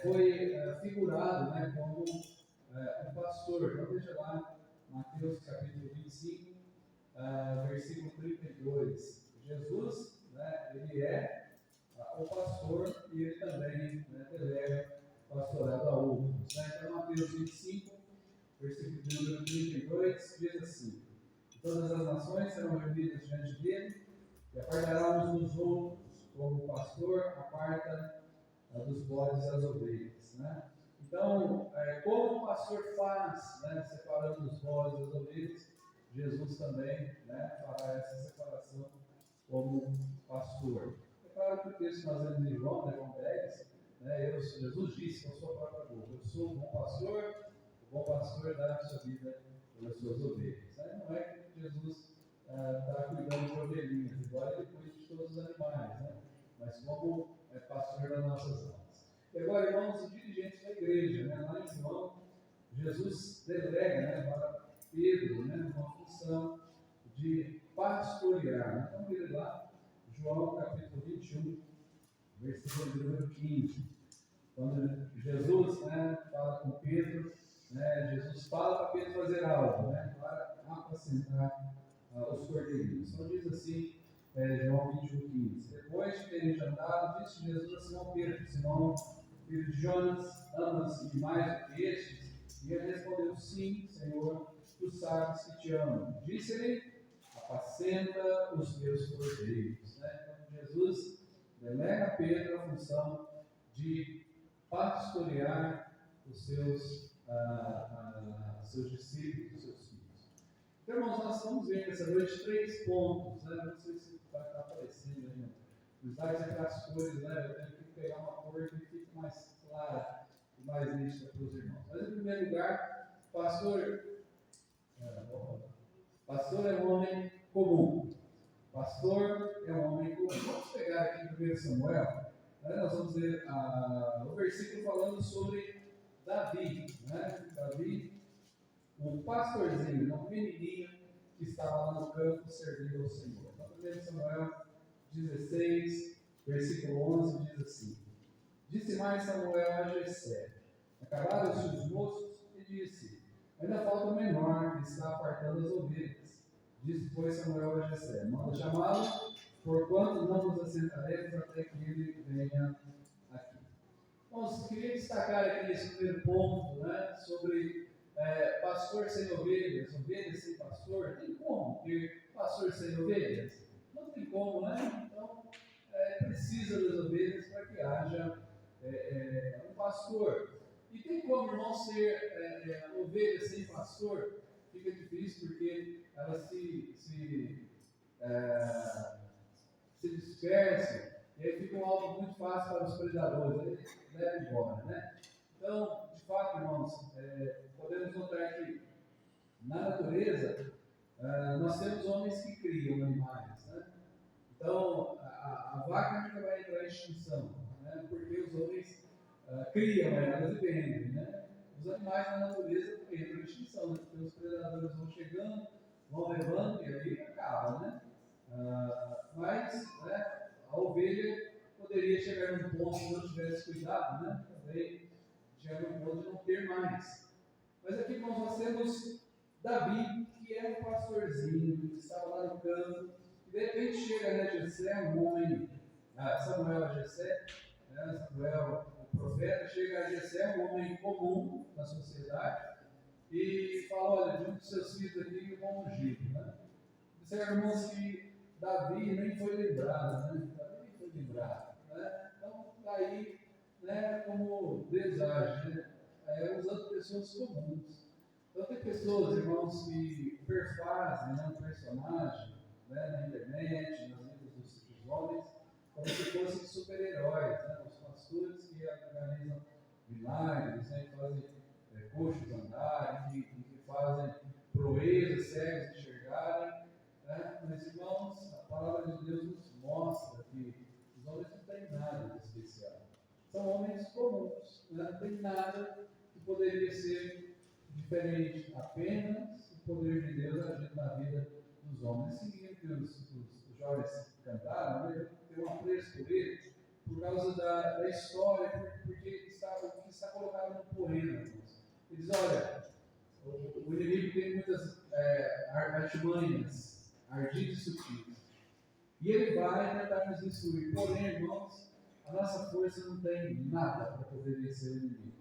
foi figurado como um pastor. Então veja lá, Mateus capítulo 25, versículo 32. Jesus, ele é o pastor e ele também delega pastorado a outros. Então, Mateus 25, versículo de número 32, diz assim, todas as nações serão reunidas diante dele e apartará uns dos outros, como o pastor aparta dos bodes e das ovelhas. Então, como o pastor faz, separando os bodes e as ovelhas, Jesus também fará essa separação como pastor. É claro que o texto que nós lemos em João, João 10, Jesus disse com a sua própria boca, eu sou o bom pastor dá a sua vida pelas suas ovelhas. Não é que Jesus está cuidando de ovelhinhas, embora ele cuide de todos os animais, mas como pastor das nossas almas. E agora, irmãos, os dirigentes da igreja, lá em João, Jesus delega para Pedro uma função de pastorear. Então, ele lá, João capítulo 21, versículo número 15. Quando Jesus fala com Pedro, Jesus fala para Pedro fazer algo, para apacentar os cordeirinhos. Então diz assim, João 21:15. Depois de terem jantado, disse Jesus a Simão Pedro, Simão, filho de Jonas, amas-me mais do que estes? E ele respondeu, sim, Senhor, tu sabes que te amo. Disse-lhe, apacenta os meus cordeiros. Então Jesus delega a Pedro a função de pastorear os seus discípulos, os seus filhos. Então, irmãos, nós estamos vendo essa noite 3 pontos. Não sei se vai estar aparecendo aí nos slides aqui as cores, eu tenho que pegar uma cor que fique mais clara e mais nítida para os irmãos. Mas, em primeiro lugar, pastor é um homem comum. Pastor é um homem comum. Vamos pegar aqui em 1 Samuel. Nós vamos ver o versículo falando sobre Davi. Davi, um pastorzinho, um menininho que estava lá no campo servindo ao Senhor. Então, 1 Samuel 16, versículo 11, diz assim: disse mais Samuel a Jessé: acabaram-se os moços, e disse: ainda falta o menor que está apartando as ovelhas. Disse, pois, Samuel a Jessé: manda chamá-lo, porquanto não nos assentaremos até que ele venha aqui. Bom, queria destacar aqui nesse primeiro ponto, sobre pastor sem ovelhas, ovelhas sem pastor. Tem como ter pastor sem ovelhas? Não tem como, Então, pastor. E tem como, irmão, ser ovelha sem pastor? Fica difícil porque ela se dispersam e aí fica um alvo muito fácil para os predadores, aí leva embora, né? Então, de fato, irmãos, podemos notar que na natureza nós temos homens que criam animais, né? Então, a vaca nunca vai entrar em extinção, né? Porque os homens criam elas e vendem, né? Os animais na natureza entram em extinção, né? Porque os predadores vão chegando, vão levando e aí acaba, né? Mas, né, a ovelha poderia chegar num ponto, se não tivesse cuidado, né? Também chegar num ponto de não ter mais. Mas aqui nós temos Davi, que era um pastorzinho, que estava lá no campo, e de repente chega, né, Jessé, um homem, Samuel a Jessé, né, Samuel, o profeta, chega a Jessé, um homem comum na sociedade, e fala: olha, de um dos seus filhos aqui eu vou ungir, né? Disseram, irmãos, que Davi nem foi lembrado, né? Davi nem foi lembrado, né? Então, daí, né, como Deus age, né? Usando pessoas comuns. Então, tem pessoas, irmãos, que perfazem, né, um personagem, né, na internet, nas vidas dos homens, como se fossem super-heróis, né? Os pastores que organizam milagres, né, que fazem coxos andarem, que fazem proezas, cegos enxergarem, né? Mas, irmãos, a palavra de Deus nos mostra que os homens não têm nada de especial. São homens comuns, né? Não tem nada que poderia ser diferente, apenas o poder de Deus agindo na vida dos homens. Seguindo que os jovens cantaram, né? Tem um apreço por ele, por causa da história, porque o que está colocado no poema. Ele diz: olha, o inimigo tem muitas artimanhas, ardis e sutis, e ele vai tentar nos destruir. Porém, irmãos, a nossa força não tem nada para poder vencer o inimigo.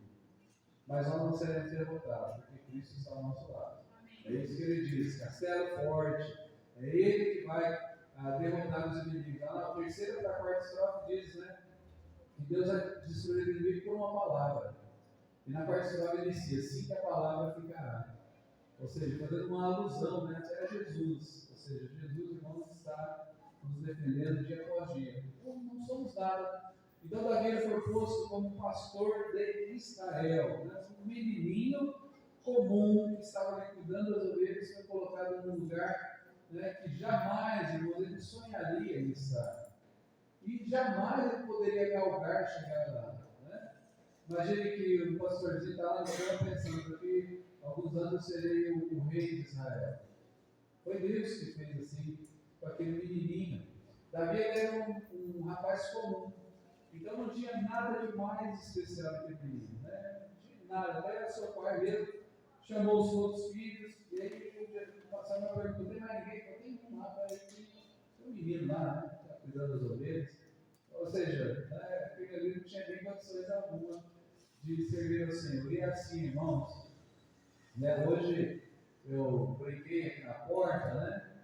Mas nós não seremos derrotados, porque Cristo está ao nosso lado. É isso que ele diz: castelo forte, é ele que vai derrotar os inimigos. Na terceira para a quarta estrofe diz, né, que Deus vai destruir o inimigo por uma palavra. E na quarta estrofe ele inicia: assim que a palavra ficará. Ou seja, fazendo uma alusão, né, até a Jesus. Ou seja, Jesus, irmãos, está nos defendendo dia após dia. Não somos nada. Então, Davi foi posto como pastor de Israel, né? Um menininho comum que estava ali cuidando das ovelhas, foi colocado num lugar, né, que jamais, irmãos, ele sonharia em estar. E jamais ele poderia galgar chegar lá. Né? Imagine que o pastorzinho está lá no céu pensando que alguns anos eu serei o rei de Israel. Foi Deus que fez assim com aquele menininho. Davi era um rapaz comum. Então não tinha nada de mais especial naquele menino, né? Não tinha nada, até seu pai mesmo chamou os outros filhos, e aí passaram uma pergunta: não tem mais ninguém? Tem um lá, tem um menino lá, né? Está cuidando das ovelhas. Ou seja, né, aquele ali não tinha nem condições alguma de servir ao Senhor. E assim, irmãos, né, hoje eu brinquei aqui na porta, né?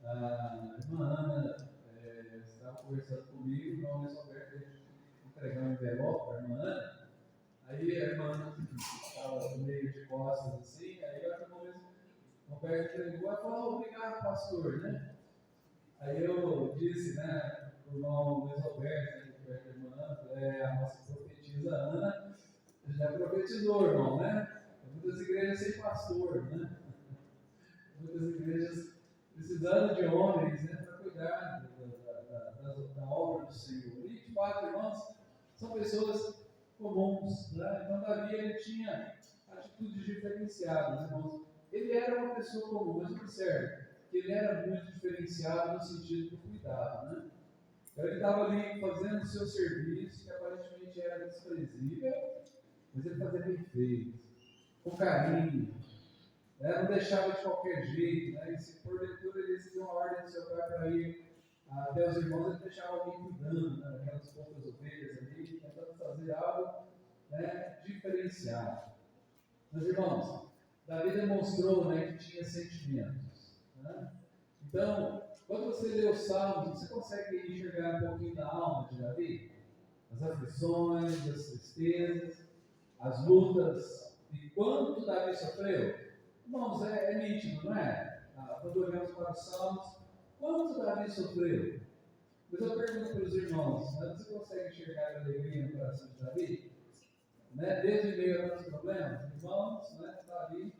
A irmã Ana estava conversando comigo, o irmão Roberto entregar um envelope para a irmã Ana. Aí a irmã Ana estava meio de costas assim, aí o irmão Roberto entregou e falou: obrigado, pastor, né? Aí eu disse, né, para o irmão Luiz Roberto, que é a irmã Ana, a nossa profetisa Ana, já profetizou, irmão, né? Muitas igrejas sem pastor, né? Muitas igrejas precisando de homens, né, para cuidar da obra do Senhor. E de fato, irmãos, são pessoas comuns, né? Então Davi ele tinha atitudes diferenciadas, irmãos. Ele era uma pessoa comum, mas observe que ele era muito diferenciado no sentido do cuidado, né? Então, ele estava ali fazendo o seu serviço, que aparentemente era desprezível, mas ele fazia bem feito, com carinho, né? Não deixava de qualquer jeito, né? E se porventura ele recebia uma ordem do seu pai para ir até os irmãos, ele deixava alguém cuidando, né, daquelas poucas ovelhas ali, tentando fazer algo, né, diferenciado. Mas, irmãos, Davi demonstrou, né, que tinha sentimentos. Né? Então, quando você lê os Salmos, você consegue enxergar um pouquinho da alma de Davi? as aflições, as tristezas, as lutas. E quanto Davi sofreu? Irmãos, é nítido, não é? Quando olhamos para os Salmos, quanto Davi sofreu? Mas eu pergunto para os irmãos, né, você consegue enxergar a alegria no coração de Davi? Né? Desde meio a tantos problemas, irmãos, né, Davi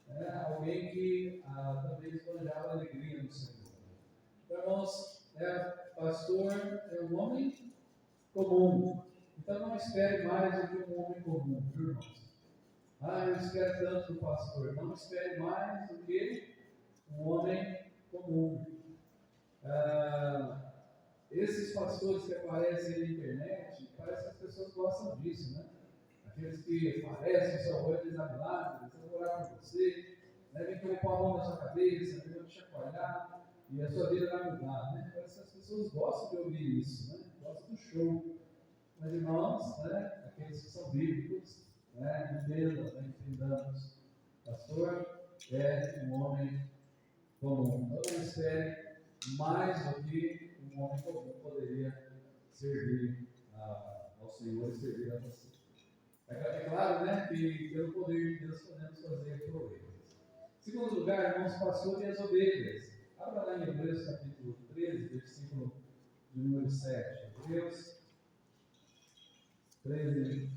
é alguém que também esbanjava alegria no Senhor. Então, irmãos, pastor é um homem comum. Então não espere mais do que um homem comum, viu, irmãos? Eu espero tanto do pastor. Não espere mais do que um homem comum. Esses pastores que aparecem na internet, parece que as pessoas gostam disso, né? Aqueles que aparecem, só vão realizar milagres, eu vou orar por você, né? Vem colocar a mão na sua cabeça, vem te chacoalhar, e a sua vida vai mudar, né? Parece que as pessoas gostam de ouvir isso, né? Gostam do show. Mas, irmãos, né? Aqueles que são bíblicos, né? Entendamos. Pastor é um homem comum. Não espere mais do que um homem comum poderia servir ao Senhor e servir a você. É claro, né, que pelo poder de Deus podemos fazer proezas. Segundo lugar, irmãos, pastor e as ovelhas. Abra lá em Hebreus capítulo 13, versículo de número 7. Hebreus 13,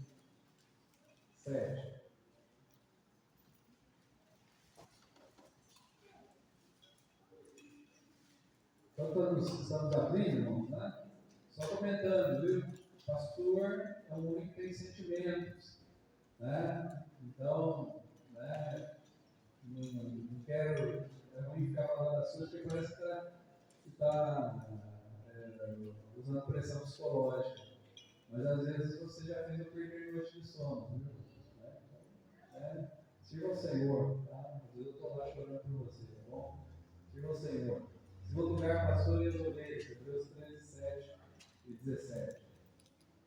7. Então estamos abrindo, irmãos, né? Só comentando, viu? Pastor é um homem que tem sentimentos, né? Então, né? Não quero ficar falando das coisas porque parece que está usando pressão psicológica. Mas às vezes você já fez eu perder noite de sono, viu? Sirva ao Senhor, tá? Às vezes eu estou lá chorando por você, tá bom? Sirva ao Senhor. Segundo lugar, pastor e as ovelhas, Hebreus 13, 7 e 17.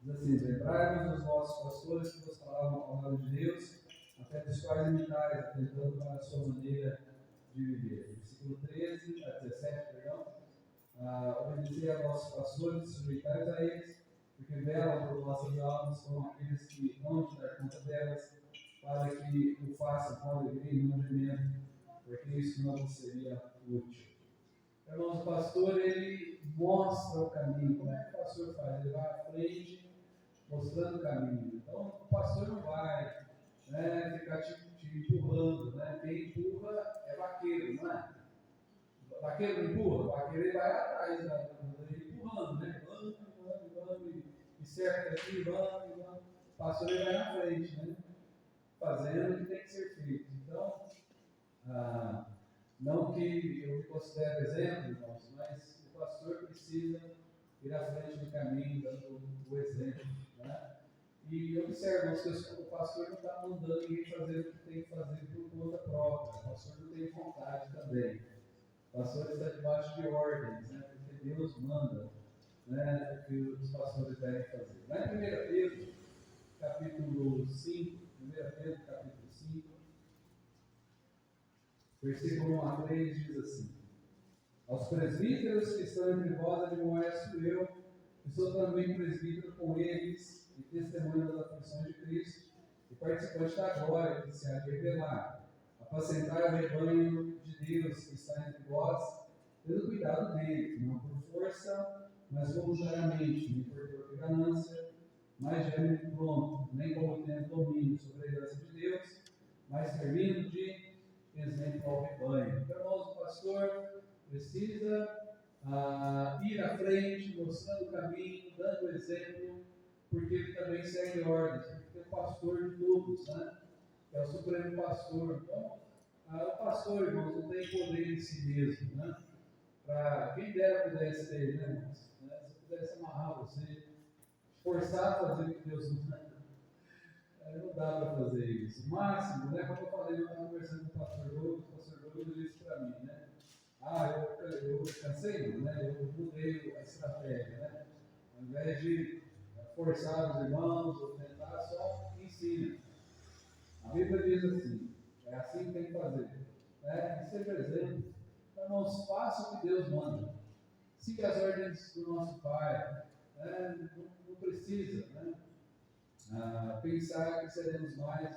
Diz assim: lembrai-vos dos vossos pastores que vos falavam a palavra de Deus, até dos quais imitais, atentando para a sua maneira de viver. Versículo 13 a 17, perdão. Obedecei a vossos pastores, sujeitais a eles, porque velam por vossas almas como aqueles que vão te dar conta delas, para que o façam com alegria e não gemendo, porque isso não vos seria útil. Irmãos, o pastor, ele mostra o caminho. Como é que o pastor faz? Ele vai à frente, mostrando o caminho. Então, o pastor não vai, né, ficar te empurrando, né? Quem empurra é vaqueiro, não é? Vaqueiro não empurra? O vaqueiro ele vai atrás, ele empurrando, né? Vamos, e cerca aqui, vamos. O pastor ele vai na frente, né? Fazendo o que tem que ser feito. Então, não que eu me considere exemplo, irmãos, mas o pastor precisa ir à frente do caminho, dando o exemplo, né? E observam que o pastor não está mandando ninguém fazer o que tem que fazer por conta própria. O pastor não tem vontade também. O pastor está debaixo de ordens, né? Porque Deus manda, né, o que os pastores devem fazer. Lá em 1 Pedro, capítulo 5, 1 Pedro, capítulo 5, versículo 1 a 3, diz assim: aos presbíteros que estão entre vós, admoesto eu, que sou também presbítero com eles, e testemunha das aflições de Cristo, e participante da glória que se há de revelar. Apacentai o rebanho de Deus que está entre vós, tendo cuidado dele, não por força, mas voluntariamente, nem por ganância, mas de ânimo pronto, nem como tendo domínio sobre a graça de Deus, mas servindo de exemplo ao rebanho. Então, irmãos, o pastor precisa ir à frente, mostrando o caminho, dando exemplo, porque ele também segue ordens, porque é o pastor de todos, né? É o supremo pastor. Então, o pastor, irmãos, não tem poder em si mesmo, né? Quem dera pudesse ter, né, irmãos? Se pudesse amarrar você, forçar a fazer o que Deus manda, não dá para fazer isso. O máximo, né? Como eu falei, eu estava conversando com o pastor Douglas disse para mim, né? Eu cansei, né? Eu mudei a estratégia, né? Ao invés de forçar os irmãos ou tentar, só ensina. A Bíblia diz assim: é assim que tem que fazer, né? E seja exemplo. Irmãos, faça o que Deus manda. Siga as ordens do nosso Pai. Não precisa, né? Pensar que seremos mais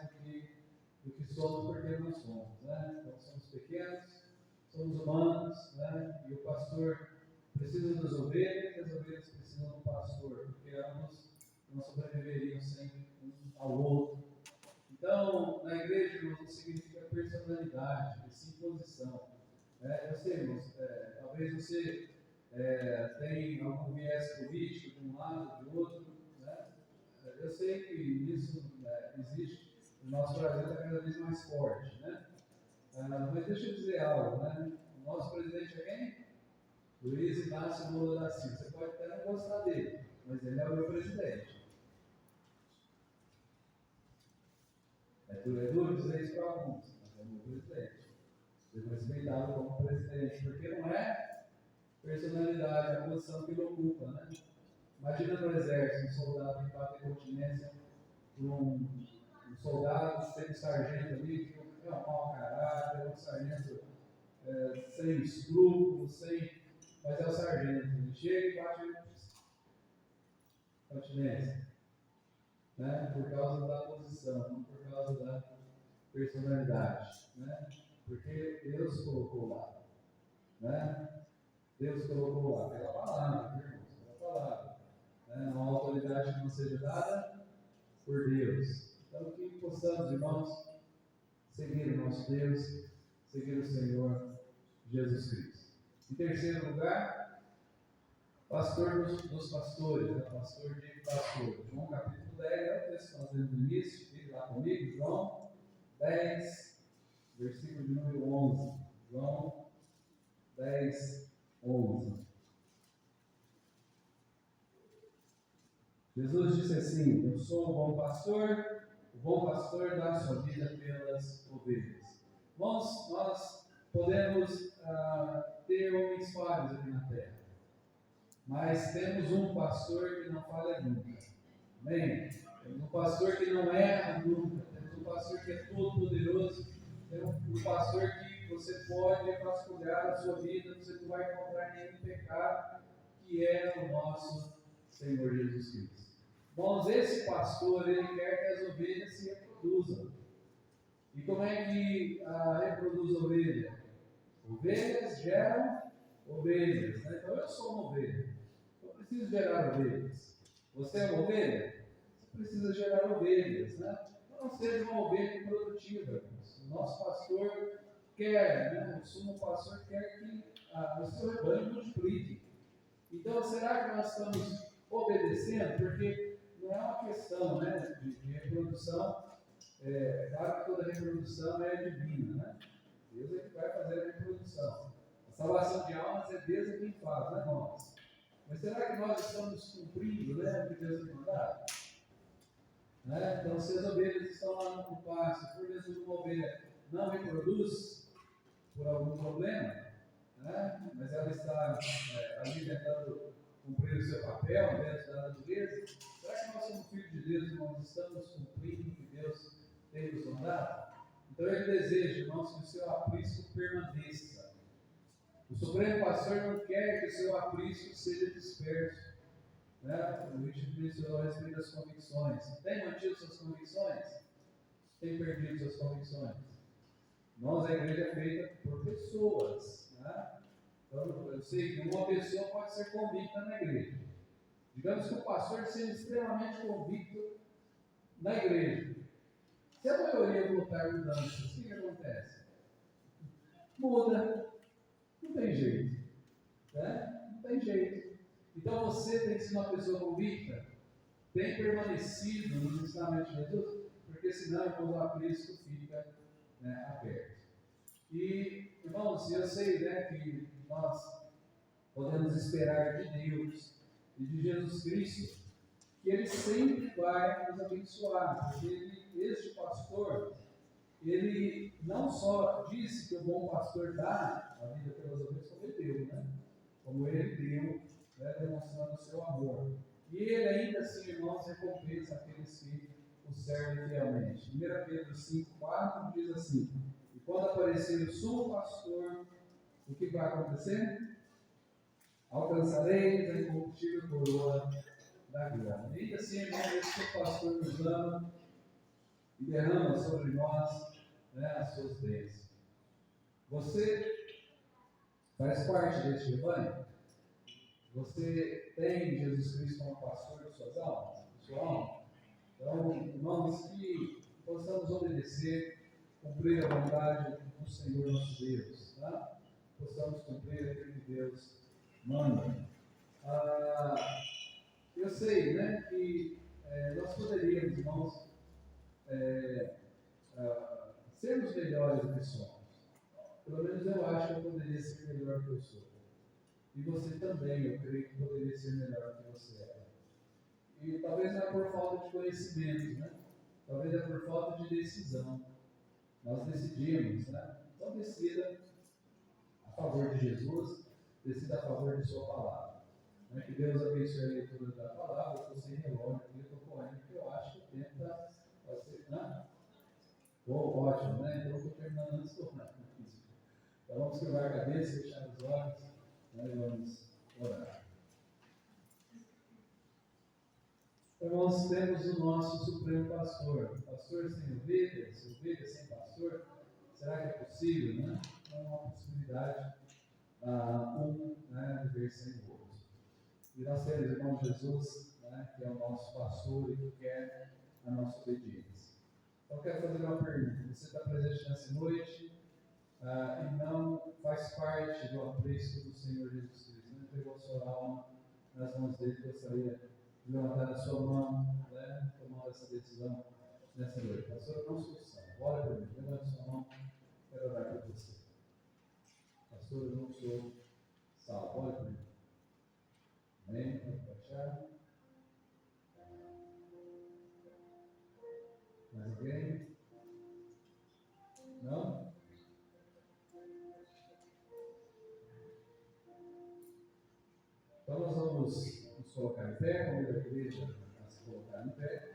do que somos porque não somos, né? Então somos pequenos, somos humanos, né? E o pastor precisa das ovelhas e as ovelhas precisam do pastor, porque ambos não sobreviveriam sem um ao outro. Então, na igreja, irmãos, não significa personalidade, e sim posição. Eu sei, irmãos, talvez você tem algum viés político de um lado, de outro, né? Eu sei que isso existe, o nosso Brasil está cada vez mais forte, né? Mas deixa eu dizer algo, né? O nosso presidente é quem? Luiz Inácio Lula da Silva. Você pode até não gostar dele, mas ele é o meu presidente. É duro dizer isso para alguns, mas é o meu presidente. Devo respeitá-lo como presidente, porque não é personalidade, é a posição que ele ocupa, né? Imagina no exército, um soldado que bate continência por um soldado sem sargento ali, que é um mau caráter, um sargento sem escrúpulos, mas é o sargento. Ele chega e bate continência, né? Por causa da posição, não por causa da personalidade, né? Porque Deus colocou lá, né? Deus colocou lá pela palavra, irmãos, pela palavra, né? Uma autoridade que não seja dada por Deus. Então, que possamos, irmãos, seguir o nosso Deus, seguir o Senhor Jesus Cristo. Em terceiro lugar, pastor dos pastores, né? Pastor de pastores. João capítulo 10, é o texto que nós lemos no início, fique lá comigo, João 10, versículo de número 11. João 10, 11. Jesus disse assim: eu sou o bom pastor dá a sua vida pelas ovelhas. Nós podemos ter homens falhos aqui na terra, mas temos um pastor que não falha nunca. Amém? Temos um pastor que não erra nunca. Temos um pastor que é todo poderoso. Temos um pastor que você pode vasculhar a sua vida, você não vai encontrar nenhum pecado, que é o nosso Senhor Jesus Cristo. Irmãos, esse pastor, ele quer que as ovelhas se reproduzam. E como é que reproduz ovelha? Ovelhas geram ovelhas, né? Então eu sou uma ovelha, eu preciso gerar ovelhas. Você é uma ovelha? Você precisa gerar ovelhas, né? Então não seja uma ovelha produtiva, irmãos. O nosso pastor quer, né? O sumo pastor quer que o seu rebanho multiplique. Então será que nós estamos obedecendo? Porque não é uma questão, né, de reprodução. Claro que toda reprodução é divina, né? Deus é que vai fazer a reprodução. A salvação de almas é Deus é quem faz, não é nós. Mas será que nós estamos cumprindo, né, o que Deus tem mandado? Né? Então, se as ovelhas estão lá no pasto, por vezes uma ovelha não reproduz por algum problema, né? Mas ela está ali tentando cumprir o seu papel dentro da natureza, será que nós, como filhos de Deus, irmãos, estamos cumprindo o que Deus tem nos mandado? Então ele deseja, irmãos, que o seu aprisco permaneça. O Supremo Pastor não quer que o seu aprisco seja disperso. Né? O Richard mencionou a respeito das convicções. Tem mantido suas convicções? Tem perdido suas convicções? Nós, a igreja é feita por pessoas. Né? Então, eu sei que uma pessoa pode ser convicta na igreja. Digamos que o pastor seja extremamente convicto na igreja. Se a maioria votar mudanças, o que acontece? Muda. Não tem jeito. Né? Não tem jeito. Então você tem que ser uma pessoa convicta, tem permanecido nos ensinamentos de Jesus, porque senão o aprisco fica, né, aberto. E, irmãos, eu sei, né, que nós podemos esperar de Deus e de Jesus Cristo que Ele sempre vai nos abençoar, porque este pastor, ele não só disse que o bom pastor dá a vida pelas ovelhas, como ele deu, né? Como ele deu, né, demonstrando o seu amor. E ele ainda assim, irmãos, recompensa aqueles que o servem fielmente. 1 Pedro 5,4 diz assim: e quando aparecer o sumo pastor, o que vai acontecer? Alcançareis a incorruptível coroa da glória. E ainda assim, irmão, esse que o pastor nos ama e derrama sobre nós, né, as suas bênçãos. Você faz parte deste rebanho? Você tem Jesus Cristo como pastor de suas almas? De sua alma? Então, irmãos, que possamos obedecer, cumprir a vontade do Senhor nosso Deus, tá? Possamos cumprir aquilo que Deus manda. Eu sei, né, que nós poderíamos, irmãos, sermos melhores do que somos. Pelo menos eu acho que eu poderia ser melhor do que eu sou. E você também, eu creio que poderia ser melhor do que você é. E talvez não é por falta de conhecimento, né? Talvez é por falta de decisão. Nós decidimos, né? Então decida a favor de Jesus, decida a favor de sua palavra. Né? Que Deus abençoe a leitura da palavra, que você relógio aqui, eu estou correndo, porque eu acho que o tempo vai ser, né? Ótimo, né? Então eu estou terminando antes do horário. Então vamos curvar a cabeça, fechar os olhos, né? E vamos orar. Então nós temos o nosso Supremo Pastor. Pastor sem ovelha sem pastor, será que é possível, né? Não é uma possibilidade né, viver sem o outro. E nós temos o irmão Jesus, né, que é o nosso pastor e que quer a nossa obediência. Então eu quero fazer uma pergunta. Você está presente nessa noite e não faz parte do apreço do Senhor Jesus Cristo, não entregou a sua alma nas mãos dele, gostaria de levantar a sua mão, né, tomando essa decisão nessa noite. Pastor, eu não sou salvo. Ora por mim, levante a sua mão, quero orar por você. Pastor, eu não sou salvo. Ora por mim. Amém? Pode baixar. Mais alguém? Não? Então nós vamos nos colocar em pé, convido a igreja a se colocar em pé.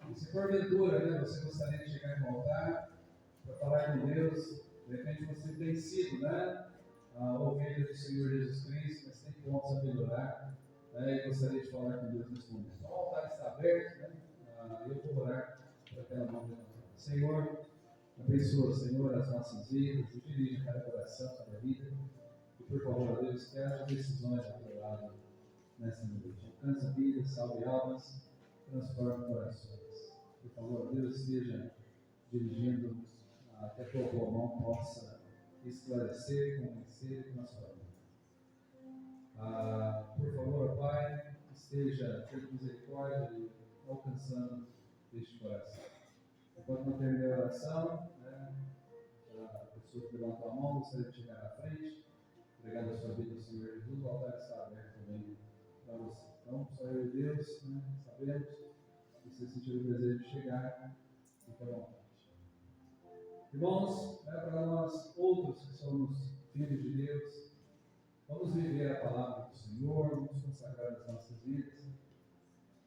E se porventura, né, você gostaria de chegar no altar para falar com Deus, de repente você tem sido, né, a ovelha do Senhor Jesus Cristo, mas tem pontos a melhorar, né, e gostaria de falar com Deus nesse momento. Então, o altar está aberto, né, eu vou orar para aquela mão levantada. Senhor, abençoa, Senhor, as nossas vidas e dirige cada coração, cada vida. E por favor, Deus, que haja decisões ao teu lado nessa noite. Alcança vidas, salve almas, transforma corações. Por favor, Deus, esteja dirigindo até que a tua mão possa esclarecer, convencer e transformar. Por favor, Pai, esteja tendo misericórdia e alcançando este coração. Enquanto não terminei a oração, né, a pessoa que levantou a mão gostaria de chegar à frente, entregando a sua vida ao Senhor Jesus, o altar está aberto também para você. Então, só eu e Deus, né, sabemos, se você sentir o desejo de chegar, fique à vontade. Irmãos, para nós outros que somos filhos de Deus, vamos viver a palavra do Senhor, vamos consagrar as nossas vidas,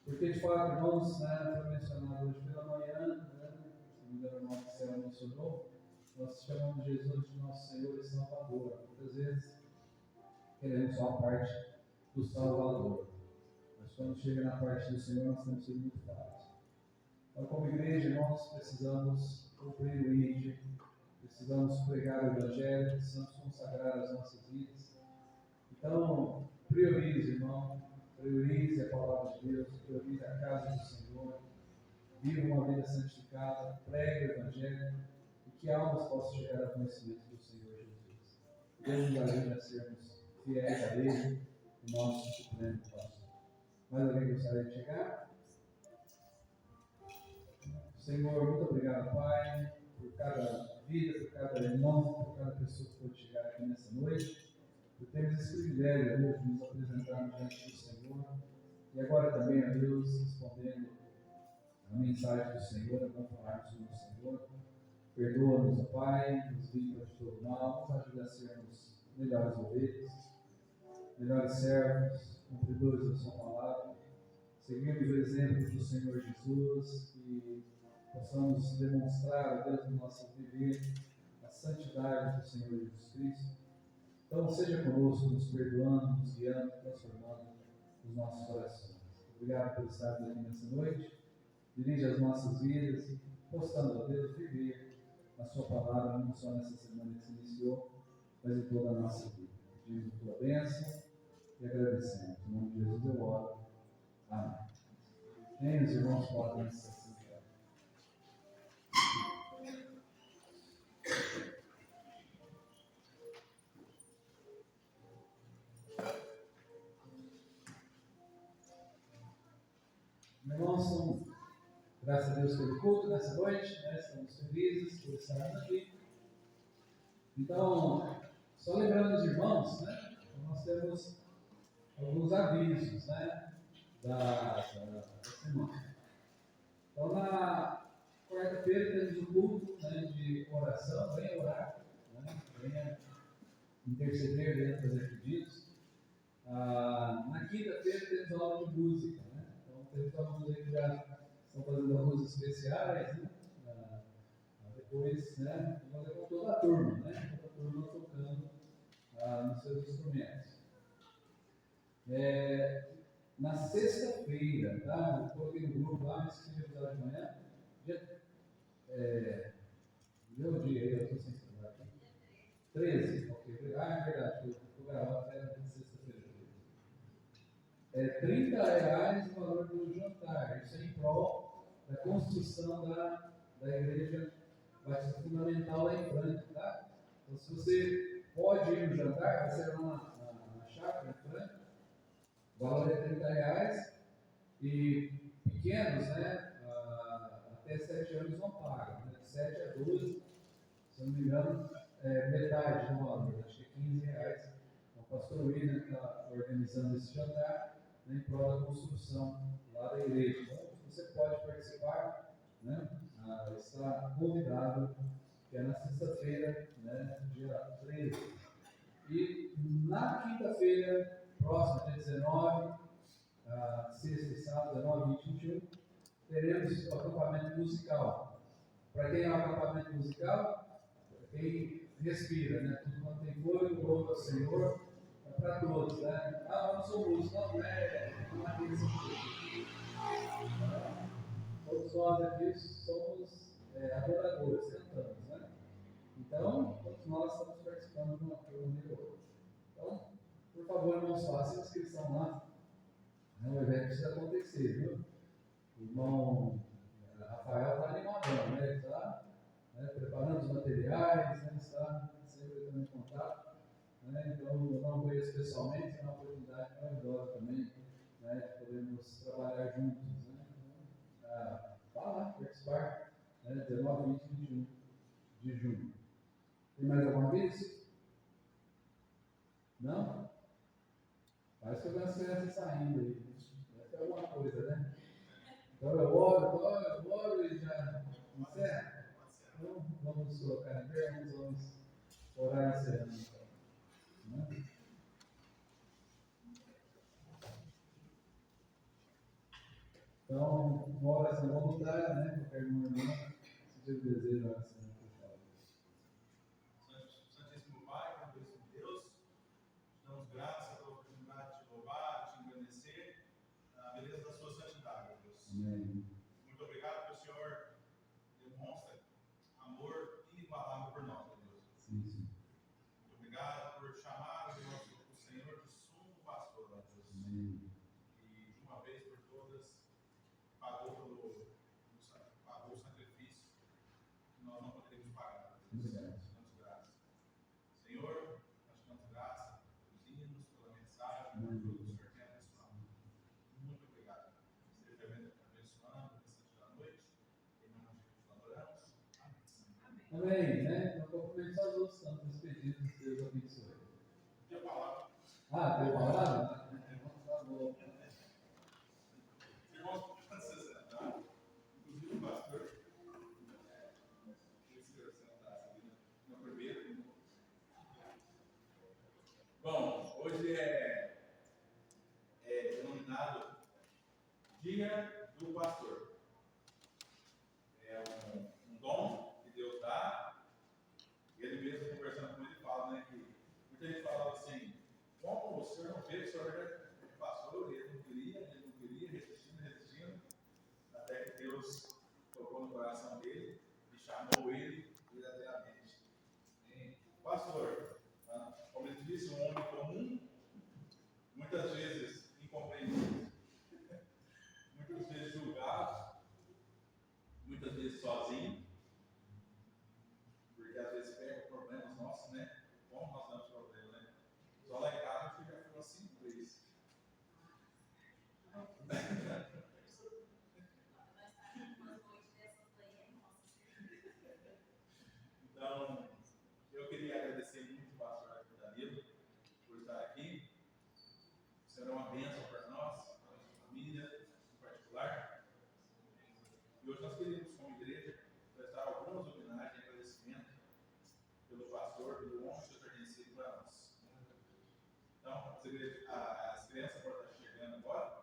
porque de fato, irmãos, né, foi mencionado hoje pela manhã, né, se o irmão Marcelo mencionou, nós chamamos Jesus de nosso Senhor e Salvador. Muitas vezes queremos só a parte do Salvador, mas quando chega na parte do Senhor, nós temos sido muito falhos. Então, como igreja, nós precisamos cumprir o ID, precisamos pregar o Evangelho, precisamos consagrar as nossas vidas. Então, priorize, irmão, priorize a palavra de Deus, priorize a casa do Senhor, viva uma vida santificada, pregue o Evangelho e que almas possam chegar ao conhecimento do Senhor Jesus. Deus nos ajude a sermos fiéis a Ele, o nosso supremo pastor. Mais alguém gostaria de chegar? Senhor, muito obrigado, Pai, por cada vida, por cada irmão, por cada pessoa que pode chegar aqui nessa noite, por termos esse privilégio, Deus, de nos apresentarmos diante do Senhor, e agora também, a Deus, respondendo a mensagem do Senhor, a não falarmos sobre o Senhor. Perdoa-nos, Pai, nos livra de todo mal, nos ajuda a sermos melhores ovelhas, melhores servos, cumpridores da Sua palavra, seguimos o exemplo do Senhor Jesus e possamos demonstrar a Deus no nosso viver a santidade do Senhor Jesus Cristo. Então, seja conosco, nos perdoando, nos guiando, transformando os nossos corações. Obrigado por estar aqui nessa noite. Dirige as nossas vidas, postando a Deus viver a sua palavra, não só nessa semana que se iniciou, mas em toda a nossa vida. Pedimos a tua bênção e agradecemos. Em nome de Jesus eu oro. Amém. Quem os irmãos podem se assentar? Irmãos, graças a Deus pelo culto nessa noite, né? Estamos felizes por estarmos aqui. Então, só lembrando os irmãos, né? Nós temos alguns avisos, né? Da semana. Então, na quarta-feira temos o culto, né, de oração, venha orar, né? Venha interceder, venha fazer pedidos. Na quinta-feira temos aula de música, né? Então, temos alunos aí que já estão fazendo aulas especiais, né? Depois, né? Vamos fazer com toda a turma, né? Toda a turma tocando nos seus instrumentos. Na sexta-feira, tá? Eu coloquei no grupo lá, mas se já de manhã, meu dia aí, eu estou sem celular aqui. 13, ok. É verdade, eu gravava até na sexta-feira. R$30 o valor do jantar. Isso é em prol da construção da igreja Batista Fundamental lá em Franca, tá? Então, se você pode ir no jantar, vai ser lá na chácara em Franca. O valor é R$30 e pequenos, né? Até 7 anos não pagam, né? De 7 a 12, se eu não me engano, metade do valor, acho que é R$15. Então, o pastor William está organizando esse jantar, né, em prol da construção lá da igreja. Então, você pode participar, né? Está convidado, que é na sexta-feira, né? Dia 13. E na quinta-feira, próxima, dia 19, sexta e sábado, 19, 20 e 21, teremos o acampamento musical. Para quem é o acampamento musical? Quem respira, né? Tudo quanto tem fôlego, louva ao Senhor, é para todos, né? Eu não sou músico, não é isso. Todos nós aqui somos adoradores, cantamos, né? Então, todos nós estamos participando de uma turma ou outra. Então, por favor, irmãos, façam inscrição lá. O evento precisa acontecer, viu? O irmão Rafael está animadão, né? Ele está, né, preparando os materiais, né? Está sempre entrando em contato. Né? Então, eu não conheço pessoalmente, é uma oportunidade maravilhosa também, né? De podermos trabalhar juntos. Né? Então, vá lá, participar, né? 19, 20 e 21 de junho. Tem mais alguma vez? Não? Parece que eu vi as crianças saindo aí. Deve ter alguma coisa, né? Então eu oro e já encerra. Então vamos colocar em pé, vamos orar encerrando. Né? Então, uma oração voluntária, né? Qualquer irmão, se tiver desejo, oração. Santíssimo Pai, Deus, te damos graças pela oportunidade de te louvar, de te engrandecer, a beleza da sua santidade, Deus. Amém. Muito obrigado que o Senhor demonstra amor inigualável por nós, Deus. Sim. Muito obrigado por chamar o Senhor de sumo pastor, Deus. Amém. E de uma vez por todas pagou o sacrifício que nós não poderíamos pagar. Obrigado. Damos graças. Senhor, nós te damos graças pelos hinos, pela mensagem, Amém. por tudo que o Senhor tem abençoado. Muito obrigado. Esteja abençoando nessa da noite. Em nome de Jesus, nós oramos. Amém. Amém, né? Então, cumprimento aos outros, estamos despedidos, Deus abençoe. Tem a palavra. Tem palavra? Tá bom. Irmãos, pode se sentar. Inclusive o pastor. Na primeira. Bom, hoje é denominado Dia do Pastor. É um dom que Deus dá. Ele mesmo, conversando com ele, fala, né, que muita gente fala Então, eu queria agradecer muito o pastor Danilo por estar aqui. O Senhor é uma bênção para nós, para a nossa família em particular. E hoje nós queremos, como igreja, prestar algumas homenagens e agradecimento pelo pastor, pelo honra que o Senhor tem sido para nós. Então, as crianças podem estar chegando agora.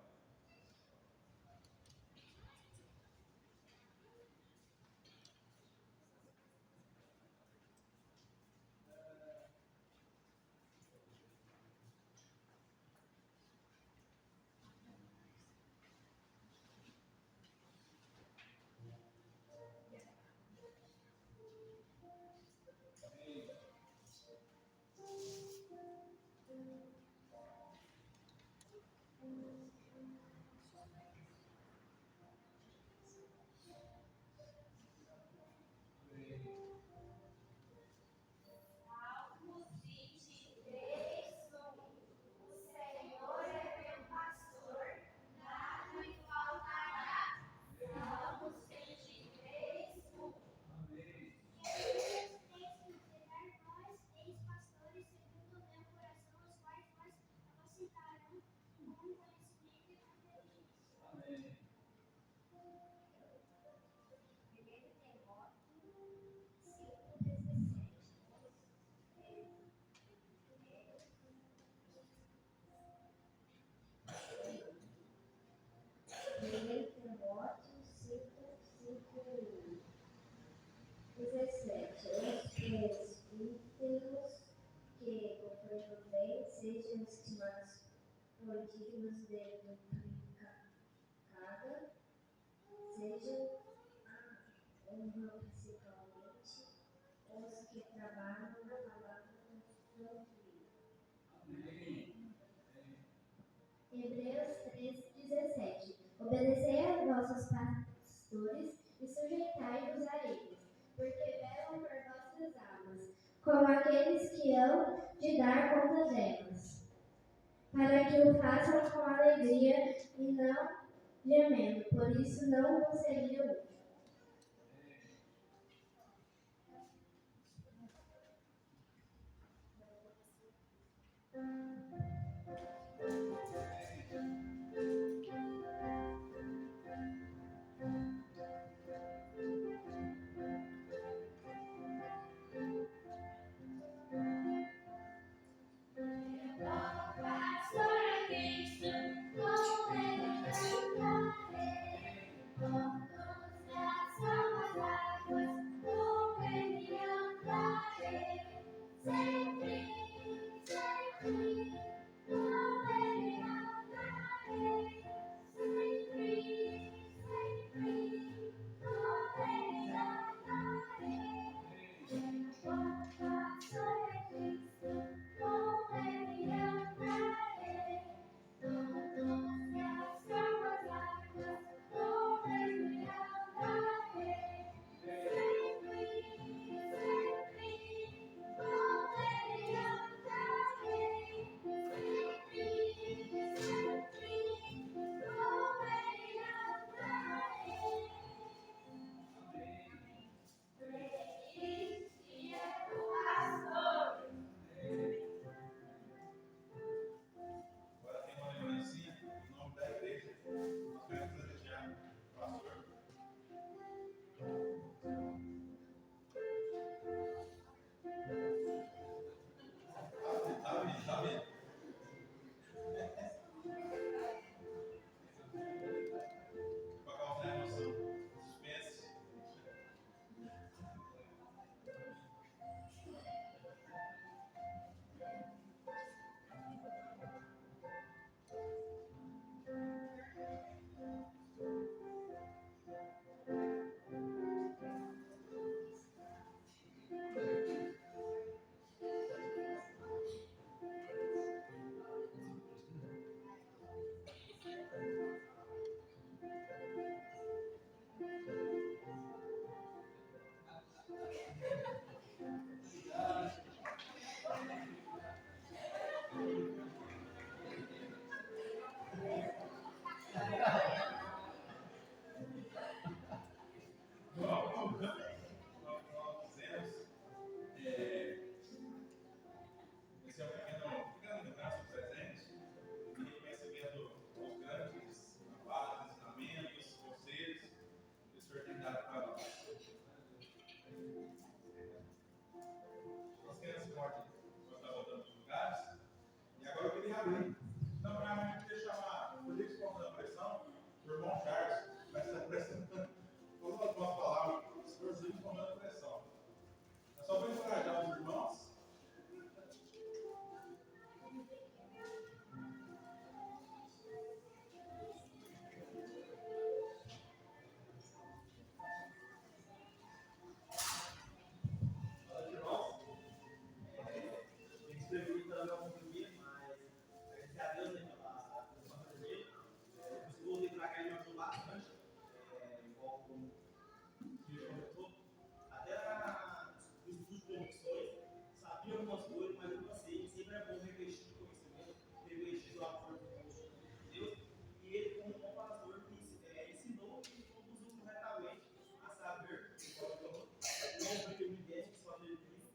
Primeiro Timóteo 5:5-17. Os presbíteros que governam bem sejam estimados dignos de duplicada, sejam honram principalmente os que trabalham na palavra com doutrina. Hebreus 3:17. Obedecei aos vossos pastores e sujeitai-vos a eles, porque velam por vossas almas, como aqueles que hão de dar conta delas, para que o façam com alegria e não gemendo, por isso não vos seria útil. Sempre O irmão Charles vai estar prestando todas as boas palavras, os senhorzinhos tomando pressão. É só para encorajar os irmãos. Olha, irmãos, eu escrevi também alguns livros, mas agradecer a Deus, né, pela pandemia. Eu voltei para cá e me ajudou bastante. Igual o que comentou. Até nos estudos de convicções, sabia algumas coisas, mas eu não sei. Sempre é bom revestir o conhecimento, revestir o acordo com Deus. E ele, como bom pastor, ensinou e conduziu corretamente a saber, não permitir ninguém que só fazer isso,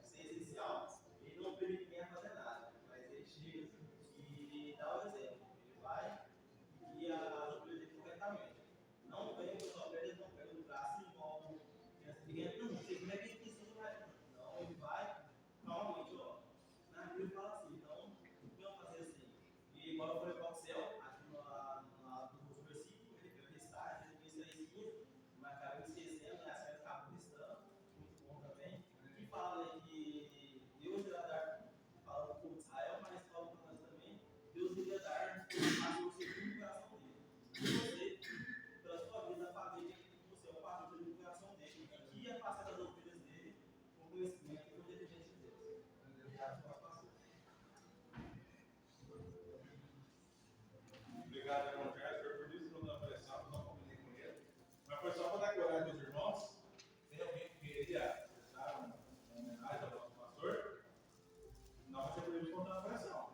ser essencial, ele não permite ninguém fazer nada, mas ele chega e dá o exemplo. Ele vai e guia as ovelhas dele corretamente. Não vem com as ovelhas, não pega no braço e envolve criança pequena. Não, você como é que ele precisa mais? Não, ele vai calmamente, ó. Na Bíblia fala assim, então, o que eu vou fazer assim? E igual eu falei para o céu, aqui no versículo, ele quer testar, ele fez 3 15, mas acaba esquecendo, né? A série acaba cristã, muito bom também, que fala né, que Deus irá dar, fala para o povo de Israel, mas fala para nós também, Deus iria dar a seu segundo coração dele. E você, pela sua vida, família, você é o pastor do coração dele, e que ia passar das ovelhas dele com conhecimento e com inteligência de Deus. Obrigado, pastor. Obrigado, irmão Charles, por isso não dá pressão, não combinei com ele. Mas foi só para dar coragem aos irmãos. Tem alguém que queria prestar uma homenagem ao nosso pastor? Não vai ser por isso contando a pressão.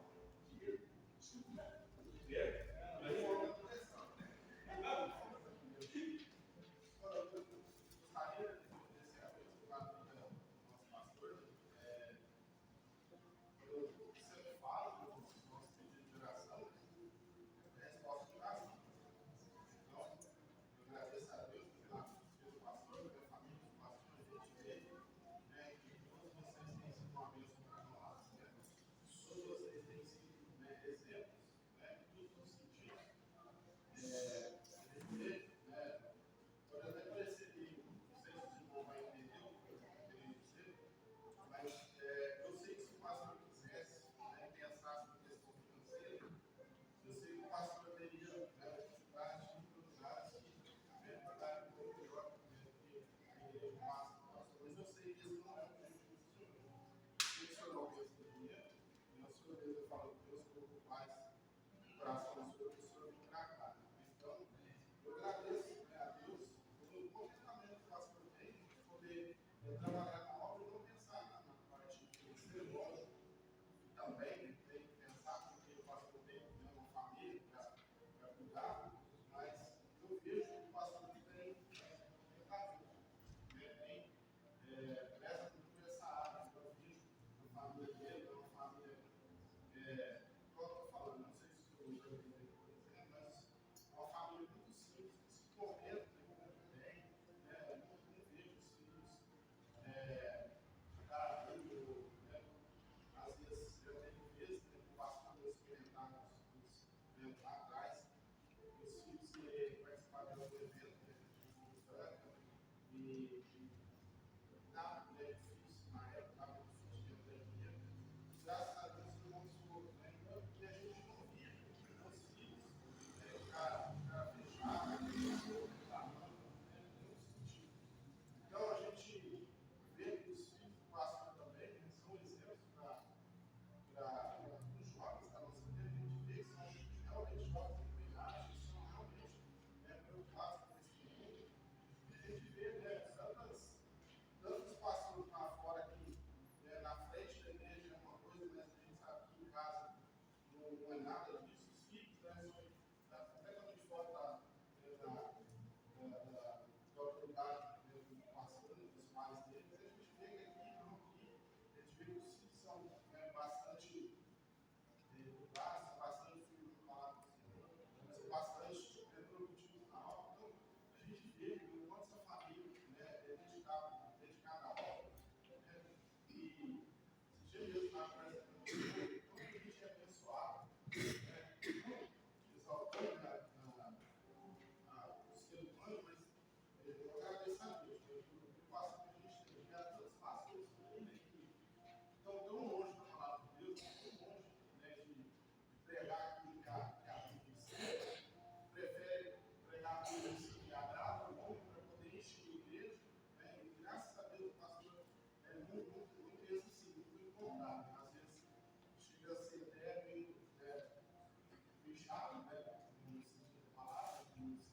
isso.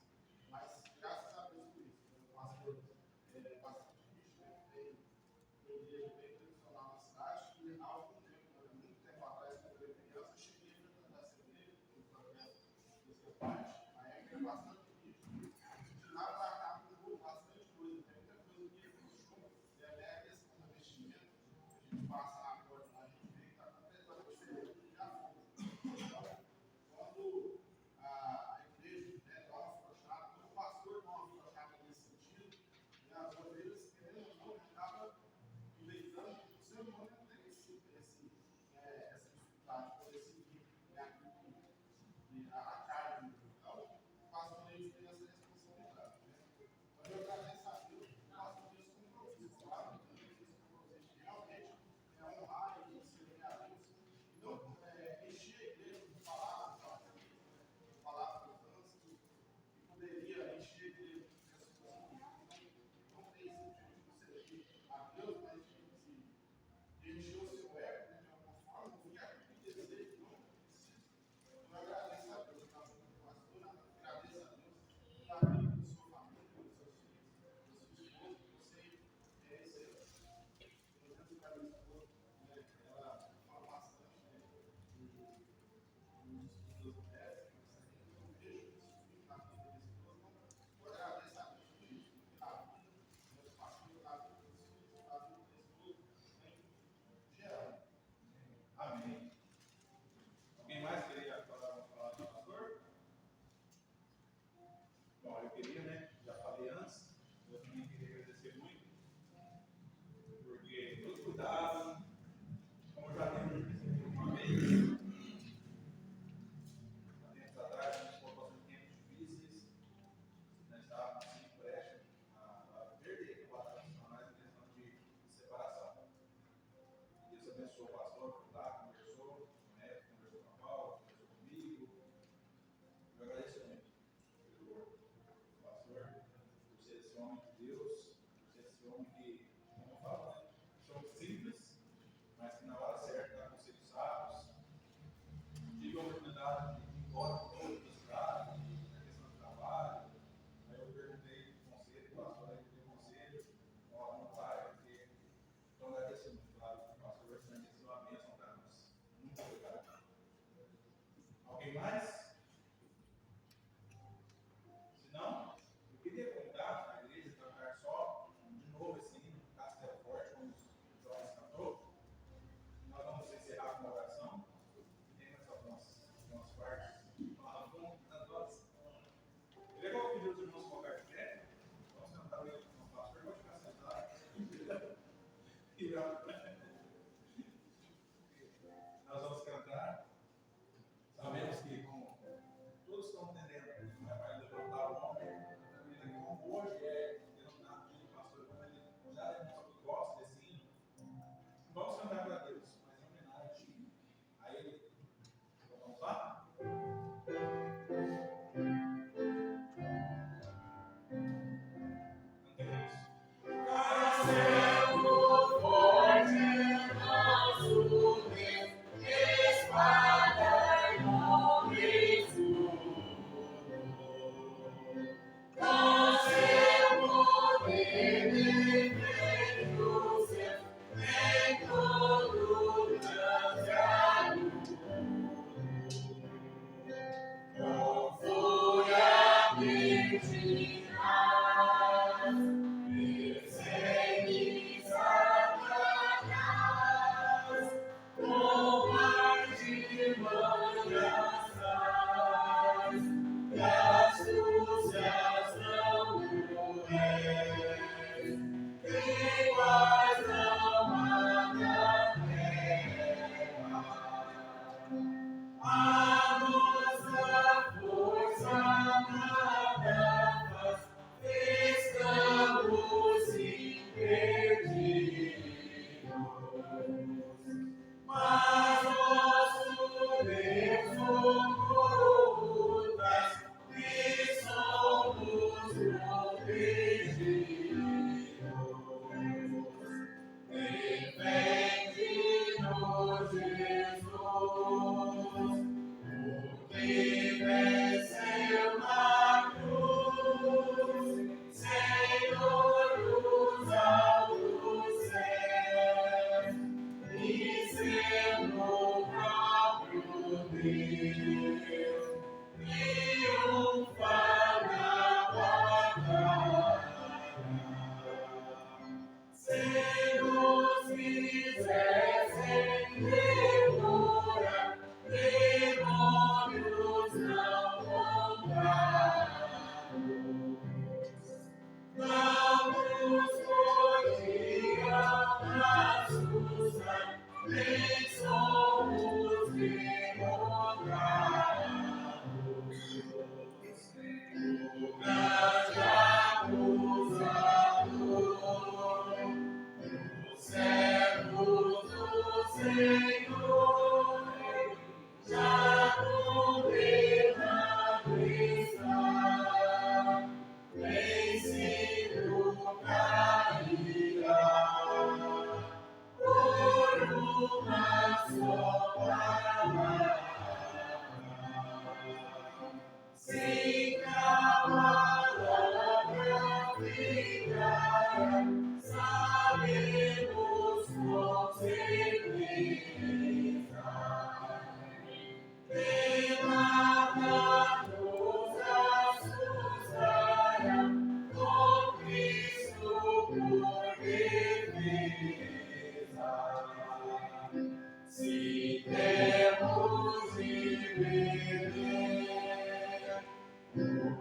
Mas graças a Deus por isso. Eu passo por bastante bicho, né? Tem igreja bem tradicional na cidade, e há algum tempo, muito tempo atrás, quando eu era criança, eu cheguei a frequentar essa igreja, no projeto dos meus pais. A época era bastante bicho. De lá para cá mudou bastante coisa, tem muita coisa que fechou, e até a questão do investimento, a gente passa agora, a gente vê que está completamente diferente do que já foi. Então, quando a igreja, né, nós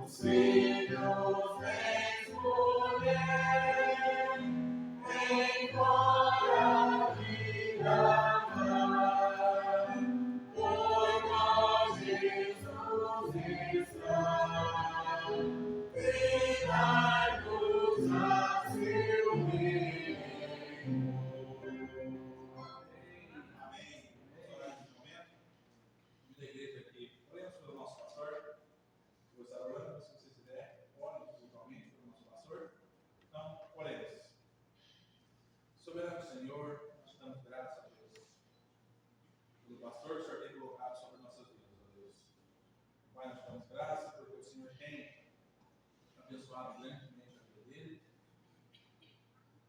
Os filhos escolher, embora a vida vá, por nós Jesus está, e dar-nos a seu reino. Amém. Vamos orar nesse momento. Da igreja aqui, oremos pelo nosso pastor. Vou estar orando, se vocês quiserem, orem principalmente pelo nosso pastor. Então, oremos. Soberano Senhor, nós te damos graças a Deus pelo pastor que o Senhor tem colocado sobre nossas vidas, ó Deus. Pai, nós te damos graças porque o Senhor tem abençoado grandemente a vida dele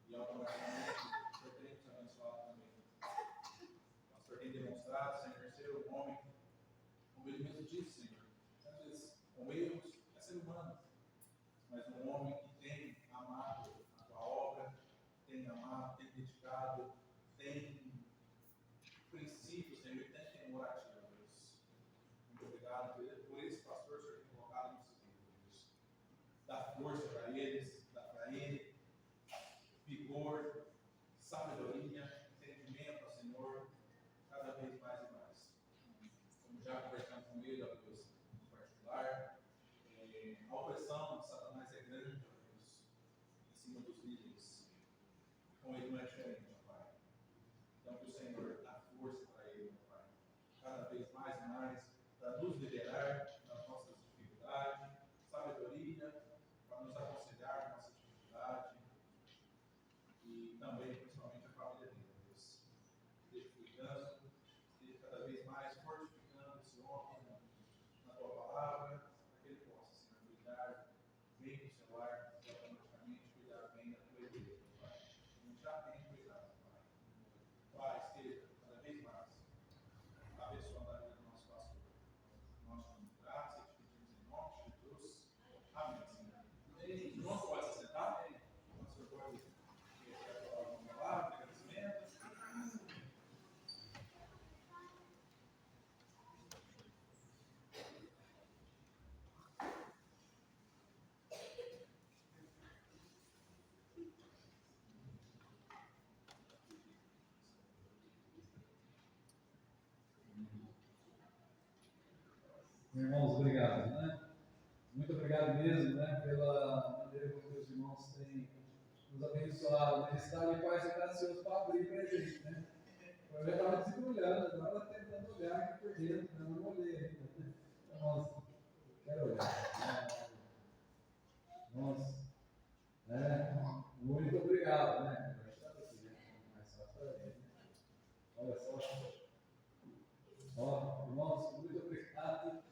e automaticamente o Senhor tem nos abençoado também. O pastor tem demonstrado, Senhor, ser um homem, como ele mesmo disse, Senhor, às vezes com erros, é ser humano, mas um homem que tem amado a tua obra, tem amado, tem dedicado, tem princípios, Senhor, e tem temor a ti, ó Deus. Muito obrigado por esse pastor, Senhor, que tem colocado em nossas vidas, Deus. Dá força para eles, dá para ele vigor, sabedoria, entendimento, Senhor, cada vez mais e mais. Como já conversamos com ele, ó Deus, em particular, a opressão de Satanás é grande, ó Deus, em cima dos líderes. Com ele não é diferente, ó Pai. Então, que o Senhor dá força para ele, ó Pai, cada vez mais e mais, para nos liderar nas nossas dificuldades, sabedoria, para nos aconselhar nas nossas dificuldades e também, principalmente, a família dele, ó Deus. Esteja cuidando, esteja cada vez mais fortificando esse homem na tua palavra, para que ele possa, Senhor, cuidar bem do seu lar e automaticamente cuidar bem da tua igreja, Pai. Como já tem cuidado, Pai. Pai, esteja cada vez mais abençoando a vida do nosso pastor. Nós te damos graça e te pedimos em nome de Jesus. Amém, Senhor. Os irmãos podem se sentar? O pastor pode receber a palavra de agradecimento. Irmãos, obrigado, né? Muito obrigado mesmo, né? Pela maneira como os irmãos têm nos abençoado, né? Estar de paz e gracioso para abrir para a gente, né? Eu já estava desembrulhando, estava tentando olhar aqui por dentro, né? Não olhei ainda. Nossa, quero olhar. Nossa, muito obrigado, né? Mais fácil para mim. Olha só. Ó, irmãos, muito obrigado.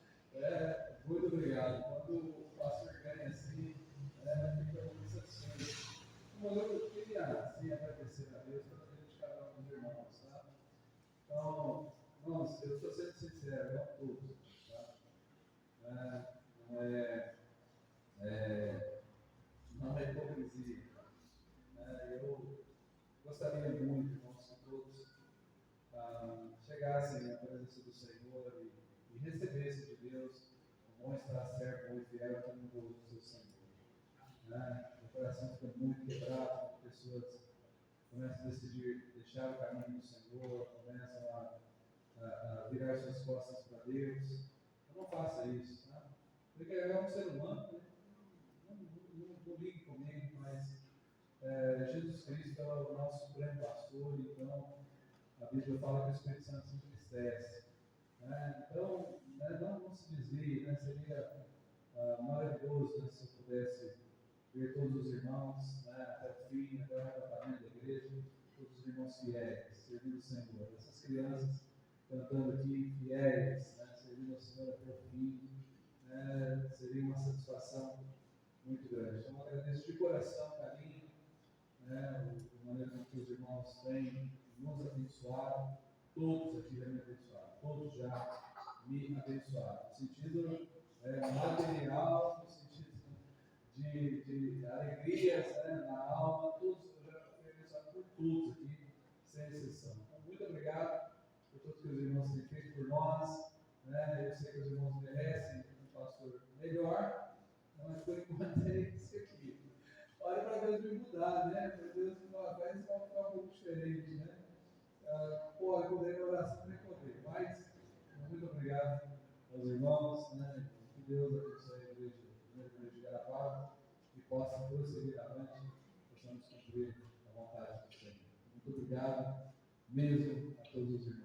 Muito obrigado. Quando o pastor ganha assim, fica muito satisfeito. Mas eu queria assim, agradecer a Deus pela vida de cada um dos irmãos, tá? Então, irmãos, eu estou sendo sincero, não todos, tá? Não é hipocrisia. Eu gostaria muito, irmãos, que todos chegassem à presença do Senhor e recebessem de Deus o bom estar certo, bom e fiel como o seu Senhor. O coração fica muito quebrado quando pessoas começam a decidir deixar o caminho do Senhor, começam a virar suas costas para Deus. Não faça isso, tá? Porque é um ser humano, né? Não ligue comigo, mas Jesus Cristo é o nosso supremo pastor, então a Bíblia fala que o Espírito Santo se entristece. Então, não se desvie, seria maravilhoso se eu pudesse ver todos os irmãos até o fim, até o arrebatamento da igreja, todos os irmãos fiéis, servindo o Senhor. Essas crianças cantando aqui, fiéis, servindo o Senhor até o fim, seria uma satisfação muito grande. Então, eu agradeço de coração, carinho, a maneira como os irmãos têm nos abençoado, todos aqui já me abençoaram, todos já me abençoaram, no sentido material, no sentido de alegrias na alma, todos eu já fui abençoado por todos aqui, sem exceção. Então, muito obrigado por tudo que os irmãos têm feito por nós. Eu sei que os irmãos merecem um pastor melhor, Mas por enquanto é isso aqui. Olha para Deus me mudar, né? Para Deus faz uma algo diferente, né? Pô, eu poderia orar sempre poder, mas muito obrigado aos irmãos, né? Que Deus abençoe a igreja de Garapá e possa prosseguir avante, possamos cumprir a vontade do Senhor. Muito obrigado mesmo a todos os irmãos.